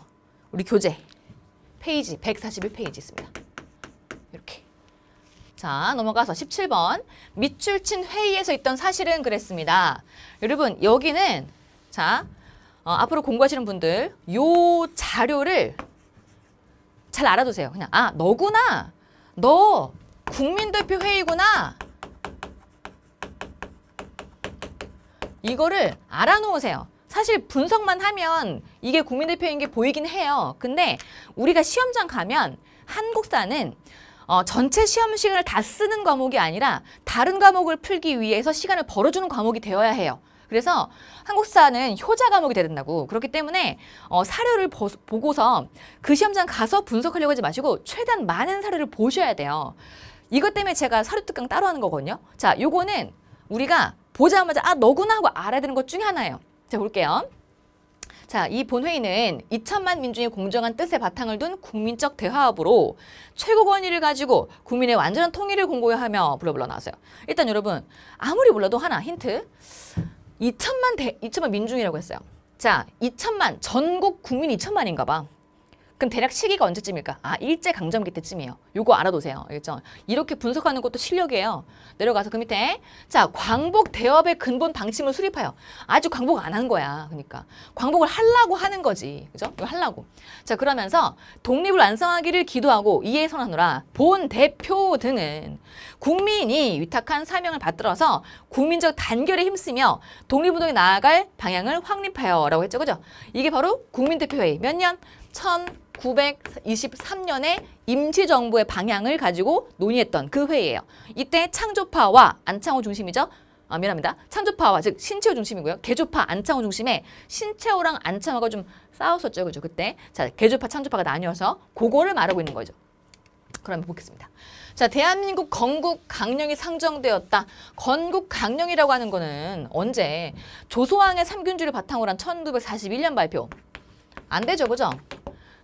우리 교재 페이지 141페이지 있습니다. 이렇게. 자, 넘어가서 17번. 밑줄친 회의에서 있던 사실은 그랬습니다. 여러분, 여기는 자, 앞으로 공부하시는 분들 요 자료를 잘 알아두세요. 그냥 너구나. 너 국민대표 회의구나. 이거를 알아놓으세요. 사실 분석만 하면 이게 국민대표인 게 보이긴 해요. 근데 우리가 시험장 가면 한국사는 전체 시험 시간을 다 쓰는 과목이 아니라 다른 과목을 풀기 위해서 시간을 벌어주는 과목이 되어야 해요. 그래서 한국사는 효자 과목이 돼야 된다고. 그렇기 때문에 사료를 보고서 그 시험장 가서 분석하려고 하지 마시고 최대한 많은 사료를 보셔야 돼요. 이것 때문에 제가 사료 특강 따로 하는 거거든요. 자, 요거는 우리가 보자마자 너구나 하고 알아야 되는 것 중에 하나예요. 자, 볼게요. 자, 이 본회의는 2천만 민중의 공정한 뜻에 바탕을 둔 국민적 대화합으로 최고 권위를 가지고 국민의 완전한 통일을 공고하며 불러불러 나왔어요. 일단 여러분 아무리 몰라도 하나 힌트. 2천만 민중이라고 했어요. 자, 2천만 전국 국민 2천만인가 봐. 그럼 대략 시기가 언제쯤일까? 일제강점기 때쯤이에요. 요거 알아두세요. 알겠죠? 이렇게 분석하는 것도 실력이에요. 내려가서 그 밑에 자, 광복 대업의 근본 방침을 수립하여. 아직 광복 안 한 거야. 그러니까 광복을 하려고 하는 거지. 그죠? 이거 하려고. 자, 그러면서 독립을 완성하기를 기도하고 이에 선하노라. 본 대표 등은 국민이 위탁한 사명을 받들어서 국민적 단결에 힘쓰며 독립운동에 나아갈 방향을 확립하여라고 했죠. 그죠? 이게 바로 국민대표회의. 몇 년? 1923년에 임시정부의 방향을 가지고 논의했던 그 회의예요. 이때 창조파와 안창호 중심이죠. 미안합니다. 창조파와 즉 신채호 중심이고요. 개조파 안창호 중심에 신채호랑 안창호가 좀 싸웠었죠. 그죠? 그때. 자, 개조파 창조파가 나뉘어서 그거를 말하고 있는 거죠. 그럼 보겠습니다. 자, 대한민국 건국 강령이 상정되었다. 건국 강령이라고 하는 거는 언제? 조소왕의 3균주를 바탕으로 한 1941년 발표. 안 되죠. 그죠?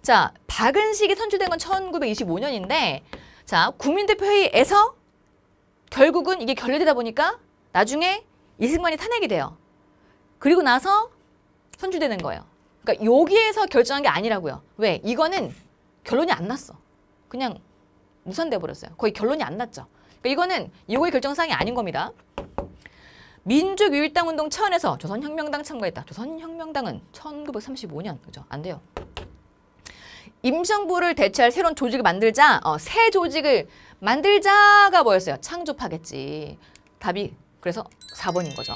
자, 박은식이 선출된 건 1925년인데 자, 국민대표회의에서 결국은 이게 결렬되다 보니까 나중에 이승만이 탄핵이 돼요. 그리고 나서 선출되는 거예요. 그러니까 여기에서 결정한 게 아니라고요. 왜? 이거는 결론이 안 났어. 그냥 무산돼 버렸어요. 거의 결론이 안 났죠. 그러니까 이거는 이거의 결정사항이 아닌 겁니다. 민족유일당 운동 차원에서 조선혁명당 참가했다. 조선혁명당은 1935년 그죠? 안 돼요. 임시정부를 대체할 새로운 조직을 만들자. 새 조직을 만들자가 뭐였어요? 창조파겠지. 답이 그래서 4번인 거죠.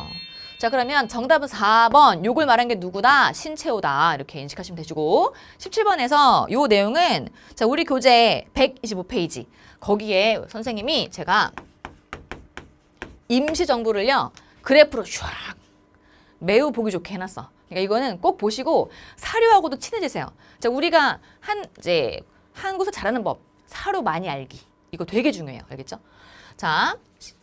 자, 그러면 정답은 4번. 요걸 말한 게 누구다? 신채호다. 이렇게 인식하시면 되시고 17번에서 요 내용은 자, 우리 교재 125페이지. 거기에 선생님이 제가 임시정부를요. 그래프로 쫙 매우 보기 좋게 해놨어. 그러니까 이거는 꼭 보시고 사료하고도 친해지세요. 자, 우리가 한국에서 잘하는 법, 사료 많이 알기. 이거 되게 중요해요. 알겠죠? 자,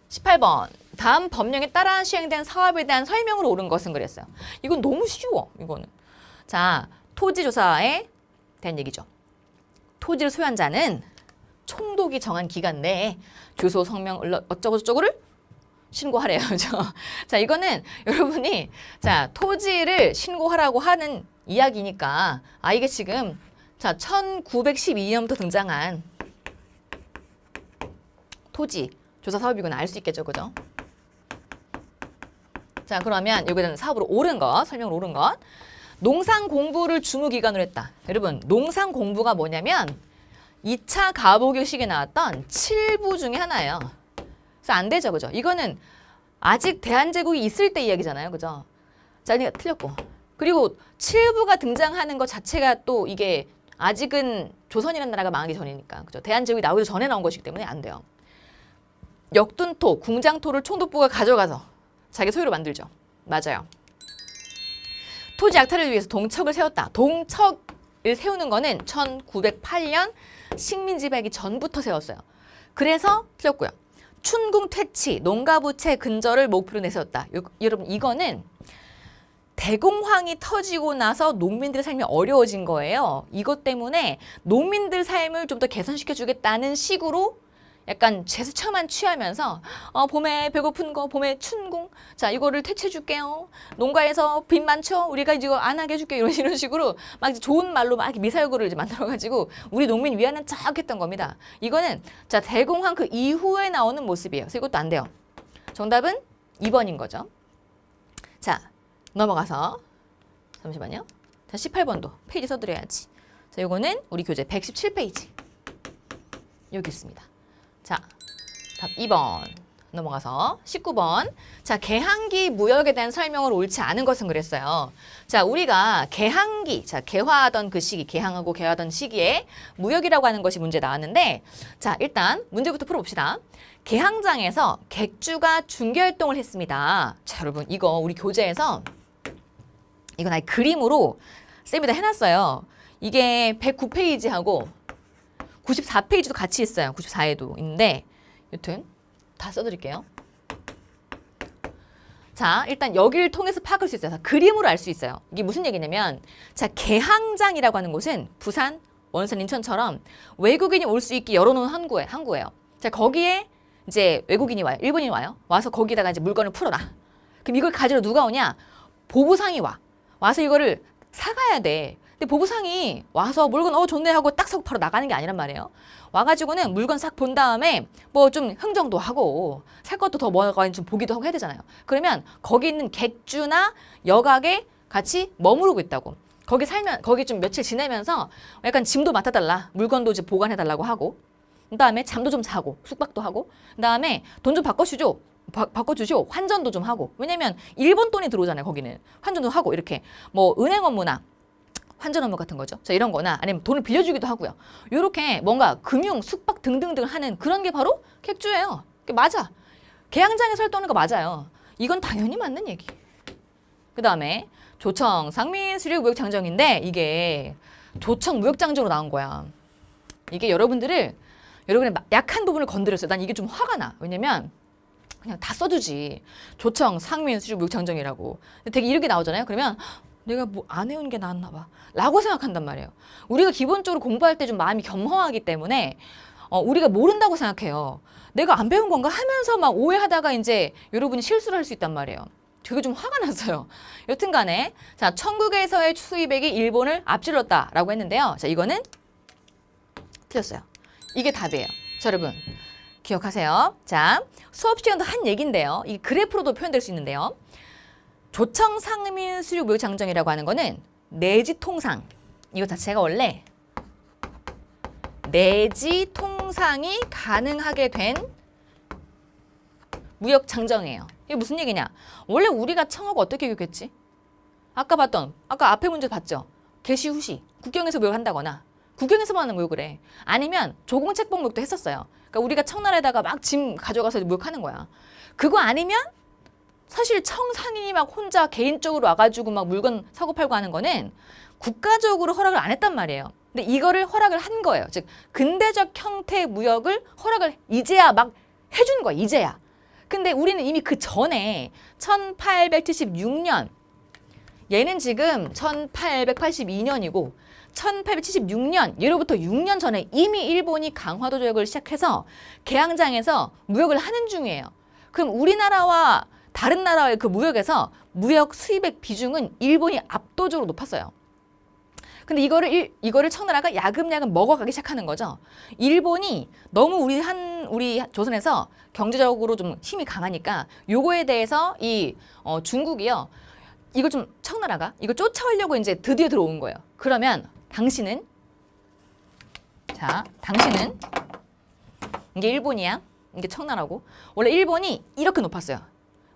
18번. 다음 법령에 따라 시행된 사업에 대한 설명으로 옳은 것은 그랬어요. 이건 너무 쉬워. 이거는. 자, 토지조사에 대한 얘기죠. 토지를 소유한 자는 총독이 정한 기간 내에 주소, 성명, 어쩌고저쩌고를 신고하래요. 그죠? 자, 이거는 여러분이 자, 토지를 신고하라고 하는 이야기니까 이게 지금 자, 1912년부터 등장한 토지 조사 사업이구나 알 수 있겠죠. 그죠? 자, 그러면 여기는 사업으로 옳은 것, 설명으로 옳은 것. 농상 공부를 주무기간으로 했다. 여러분, 농상 공부가 뭐냐면 2차 가보교식에 나왔던 7부 중에 하나예요. 그래서 안 되죠. 그죠? 이거는 아직 대한제국이 있을 때 이야기잖아요. 그죠? 자, 그러니까 틀렸고. 그리고 7부가 등장하는 것 자체가 또 이게 아직은 조선이라는 나라가 망하기 전이니까. 그죠? 대한제국이 나오기 전에 나온 것이기 때문에 안 돼요. 역둔토, 궁장토를 총독부가 가져가서 자기 소유로 만들죠. 맞아요. 토지 약탈을 위해서 동척을 세웠다. 동척을 세우는 거는 1908년 식민지배하기 전부터 세웠어요. 그래서 틀렸고요. 춘궁 퇴치, 농가부채 근절을 목표로 내세웠다. 여러분 이거는 대공황이 터지고 나서 농민들의 삶이 어려워진 거예요. 이것 때문에 농민들 삶을 좀 더 개선시켜주겠다는 식으로 약간 제스처만 취하면서 봄에 배고픈 거, 봄에 춘궁, 자 이거를 퇴치해줄게요. 농가에서 빚 많죠? 우리가 이거 안 하게 해줄게 이런 식으로 막 좋은 말로 막 미사여구를 이제 만들어가지고 우리 농민 위하는 척 했던 겁니다. 이거는 자 대공황 그 이후에 나오는 모습이에요. 그래서 이것도 안 돼요. 정답은 2번인 거죠. 자 넘어가서 잠시만요. 자 18번도 페이지 써드려야지. 자 요거는 우리 교재 117페이지 여기 있습니다. 자, 답 2번 넘어가서 19번. 자, 개항기 무역에 대한 설명을 옳지 않은 것은 그랬어요. 자, 우리가 개항기, 자, 개화하던 그 시기, 개항하고 개화하던 시기에 무역이라고 하는 것이 문제 나왔는데 자, 일단 문제부터 풀어봅시다. 개항장에서 객주가 중개활동을 했습니다. 자, 여러분 이거 우리 교재에서 이건 아예 그림으로 쌤이 다 해놨어요. 이게 109페이지하고 94페이지도 같이 있어요. 94에도 있는데 여튼 다 써드릴게요. 자, 일단 여기를 통해서 파악할 수 있어요. 그림으로 알 수 있어요. 이게 무슨 얘기냐면 자, 개항장이라고 하는 곳은 부산, 원산, 인천처럼 외국인이 올 수 있게 열어놓은 항구예요. 자, 거기에 이제 외국인이 와요. 일본인이 와요. 와서 거기다가 이제 물건을 풀어놔. 그럼 이걸 가지러 누가 오냐? 보부상이 와. 와서 이거를 사가야 돼. 근데 보부상이 와서 물건 좋네 하고 딱 사고 바로 나가는 게 아니란 말이에요. 와가지고는 물건 싹 본 다음에 뭐 좀 흥정도 하고 살 것도 더 뭐가 있는지 좀 보기도 하고 해야 되잖아요. 그러면 거기 있는 객주나 여각에 같이 머무르고 있다고. 거기 살면 거기 좀 며칠 지내면서 약간 짐도 맡아달라. 물건도 이제 보관해달라고 하고 그다음에 잠도 좀 자고 숙박도 하고 그다음에 돈 좀 바꿔주죠. 환전도 좀 하고. 왜냐면 일본 돈이 들어오잖아요. 거기는 환전도 하고 이렇게 뭐 은행 업무나 환전 업무 같은 거죠. 자, 이런 거나 아니면 돈을 빌려주기도 하고요. 이렇게 뭔가 금융, 숙박 등등등 하는 그런 게 바로 객주예요. 맞아. 개항장에서 활동하는 거 맞아요. 이건 당연히 맞는 얘기. 그 다음에 조청, 상민, 수륙, 무역장정인데 이게 조청, 무역장정으로 나온 거야. 이게 여러분의 약한 부분을 건드렸어요. 난 이게 좀 화가 나. 왜냐면 그냥 다 써주지. 조청, 상민, 수륙, 무역장정이라고. 되게 이렇게 나오잖아요. 그러면 내가 뭐 안 해온 게 나았나 봐 라고 생각한단 말이에요. 우리가 기본적으로 공부할 때 좀 마음이 겸허하기 때문에 우리가 모른다고 생각해요. 내가 안 배운 건가 하면서 막 오해하다가 이제 여러분이 실수를 할 수 있단 말이에요. 되게 좀 화가 났어요. 여튼 간에 자, 천국에서의 수입액이 일본을 앞질렀다라고 했는데요. 자, 이거는 틀렸어요. 이게 답이에요. 자, 여러분 기억하세요. 자, 수업 시간도 한 얘기인데요. 이 그래프로도 표현될 수 있는데요. 조청 상민 수륙 무역 장정이라고 하는 거는 내지 통상. 이거 자체가 원래 내지 통상이 가능하게 된 무역 장정이에요. 이게 무슨 얘기냐? 원래 우리가 청하고 어떻게 교육했지? 아까 앞에 문제 봤죠? 개시 후시, 국경에서 무역을 한다거나 국경에서만 하는 무역을 해. 아니면 조공책봉 무역도 했었어요. 그러니까 우리가 청나라에다가 막 짐 가져가서 무역하는 거야. 그거 아니면 사실 청상인이 막 혼자 개인적으로 와가지고 막 물건 사고 팔고 하는 거는 국가적으로 허락을 안 했단 말이에요. 근데 이거를 허락을 한 거예요. 즉 근대적 형태의 무역을 허락을 이제야 막 해준 거야. 이제야. 근데 우리는 이미 그 전에 1876년 얘는 지금 1882년이고 1876년 예로부터 6년 전에 이미 일본이 강화도 조약을 시작해서 개항장에서 무역을 하는 중이에요. 그럼 우리나라와 다른 나라의 그 무역에서 무역 수입액 비중은 일본이 압도적으로 높았어요. 근데 이거를 청나라가 야금야금 먹어가기 시작하는 거죠. 일본이 너무 우리 조선에서 경제적으로 좀 힘이 강하니까 요거에 대해서 중국이요. 이걸 좀 청나라가 이거 쫓아오려고 이제 드디어 들어온 거예요. 그러면 당신은 이게 일본이야. 이게 청나라고. 원래 일본이 이렇게 높았어요.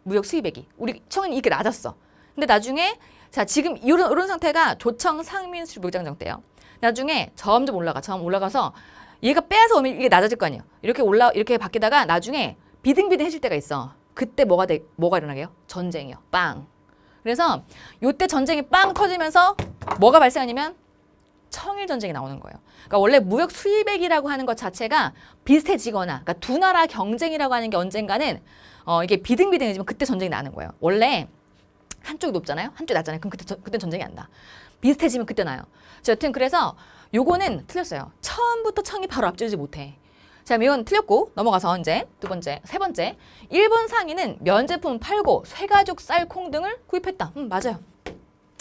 무역 수입액이. 우리 청은 이렇게 낮았어. 근데 나중에 자, 지금 이런 상태가 조청 상민 수입 무역 장정 때예요. 나중에 점점 올라가서 얘가 빼앗아 오면 이게 낮아질 거 아니에요. 이렇게 바뀌다가 나중에 비등비등해질 때가 있어. 그때 뭐가 일어나게요? 전쟁이요. 빵. 그래서 요때 전쟁이 빵 터지면서 뭐가 발생하냐면 청일 전쟁이 나오는 거예요. 그러니까 원래 무역 수입액이라고 하는 것 자체가 비슷해지거나 그러니까 두 나라 경쟁이라고 하는 게 언젠가는 이게 비등비등해지면 그때 전쟁이 나는 거예요. 원래 한쪽이 높잖아요. 한쪽이 낮잖아요. 그럼 그때 전쟁이 안 나. 비슷해지면 그때 나요. 자, 여튼 그래서 요거는 틀렸어요. 처음부터 청이 바로 앞지르지 못해. 자, 이건 틀렸고 넘어가서 이제 세 번째. 일본 상인은 면제품 팔고 쇠가죽, 쌀, 콩 등을 구입했다. 맞아요.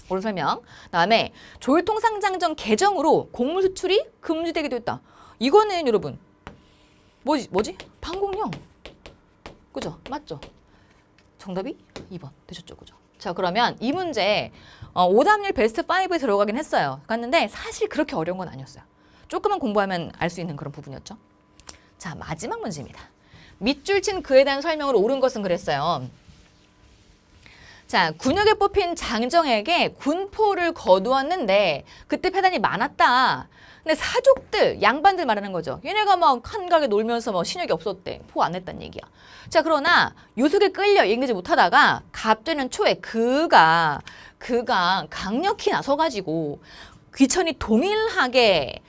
오른 설명. 그다음에 조율통상장정 개정으로 곡물 수출이 금지되기도 했다. 이거는 여러분 뭐지? 방공용. 그죠? 맞죠? 정답이 2번 되셨죠? 그죠? 자, 그러면 이 문제 오답률 베스트 5에 들어가긴 했어요. 갔는데 사실 그렇게 어려운 건 아니었어요. 조금만 공부하면 알 수 있는 그런 부분이었죠. 자, 마지막 문제입니다. 밑줄 친 그에 대한 설명으로 옳은 것은 그랬어요. 자, 군역에 뽑힌 장정에게 군포를 거두었는데 그때 패단이 많았다. 근데 사족들, 양반들 말하는 거죠. 얘네가 막 한가하게 놀면서 뭐 신역이 없었대. 포 안 냈단 얘기야. 자, 그러나 유속에 끌려 이기지 못하다가 갑되는 초에 그가 강력히 나서가지고 귀천이 동일하게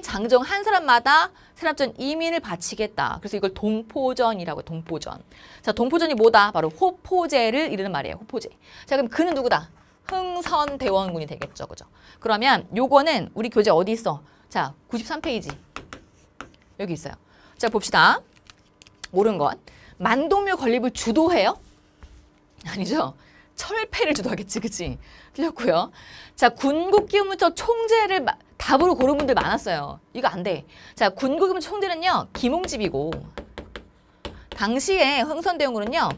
장정 한 사람마다 세납전 이민을 바치겠다. 그래서 이걸 동포전이라고 해요. 동포전. 자, 동포전이 뭐다? 바로 호포제를 이르는 말이에요. 호포제. 자, 그럼 그는 누구다? 흥선대원군이 되겠죠. 그죠? 그러면 요거는 우리 교재 어디 있어? 자, 93페이지. 여기 있어요. 자, 봅시다. 옳은 것. 만동묘 건립을 주도해요? 아니죠. 철폐를 주도하겠지. 그치? 틀렸고요. 자, 군국기무처 총재를 답으로 고른 분들 많았어요. 이거 안 돼. 자, 군국기무처 총재는요. 김홍집이고 당시에 흥선대원군은요.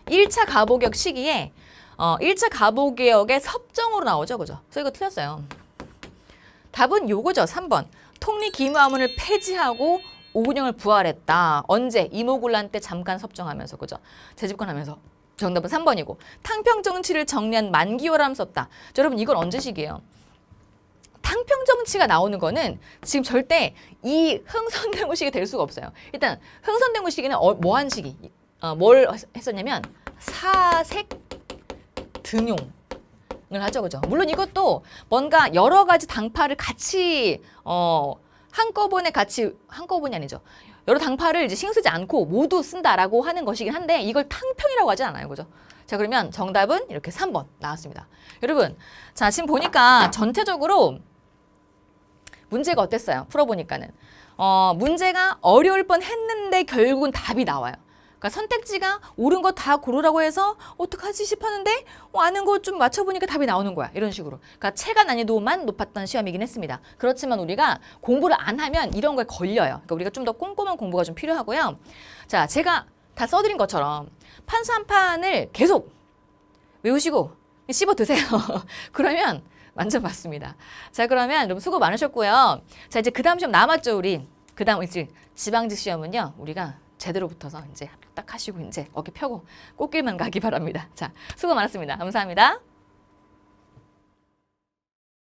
1차 가보개혁 시기에 1차 가보개혁의 섭정으로 나오죠. 그죠? 그래서 이거 틀렸어요. 답은 요거죠. 3번. 통리기무하문을 폐지하고 오군영을 부활했다. 언제? 이모군란 때 잠깐 섭정하면서. 그죠? 재집권하면서. 정답은 3번이고. 탕평정치를 정리한 만기호람 썼다. 자, 여러분 이건 언제식이에요? 탕평정치가 나오는 거는 지금 절대 이 흥선대원 시기 될 수가 없어요. 일단 흥선대원 시기는 뭐한 시기? 뭘 했었냐면 사색 등용을 하죠. 그죠? 물론 이것도 뭔가 여러 가지 당파를 같이 한꺼번에 아니죠. 여러 당파를 이제 신경 쓰지 않고 모두 쓴다라고 하는 것이긴 한데 이걸 탕평이라고 하진 않아요. 그죠? 자, 그러면 정답은 이렇게 3번 나왔습니다. 여러분, 자, 지금 보니까 전체적으로 문제가 어땠어요? 풀어보니까는. 문제가 어려울 뻔 했는데 결국은 답이 나와요. 그러니까 선택지가 옳은 거 다 고르라고 해서 어떡하지 싶었는데 아는 거 좀 맞춰보니까 답이 나오는 거야. 이런 식으로. 그러니까 체감 난이도만 높았던 시험이긴 했습니다. 그렇지만 우리가 공부를 안 하면 이런 거에 걸려요. 그러니까 우리가 좀 더 꼼꼼한 공부가 좀 필요하고요. 자, 제가 다 써드린 것처럼 판서 한 판을 계속 외우시고 씹어 드세요. 그러면 완전 맞습니다. 자, 그러면 여러분 수고 많으셨고요. 자, 이제 그 다음 시험 남았죠, 우리. 그 다음 이제 지방직 시험은요, 우리가 제대로 붙어서 이제 딱 하시고 이제 어깨 펴고 꽃길만 가기 바랍니다. 자, 수고 많았습니다. 감사합니다.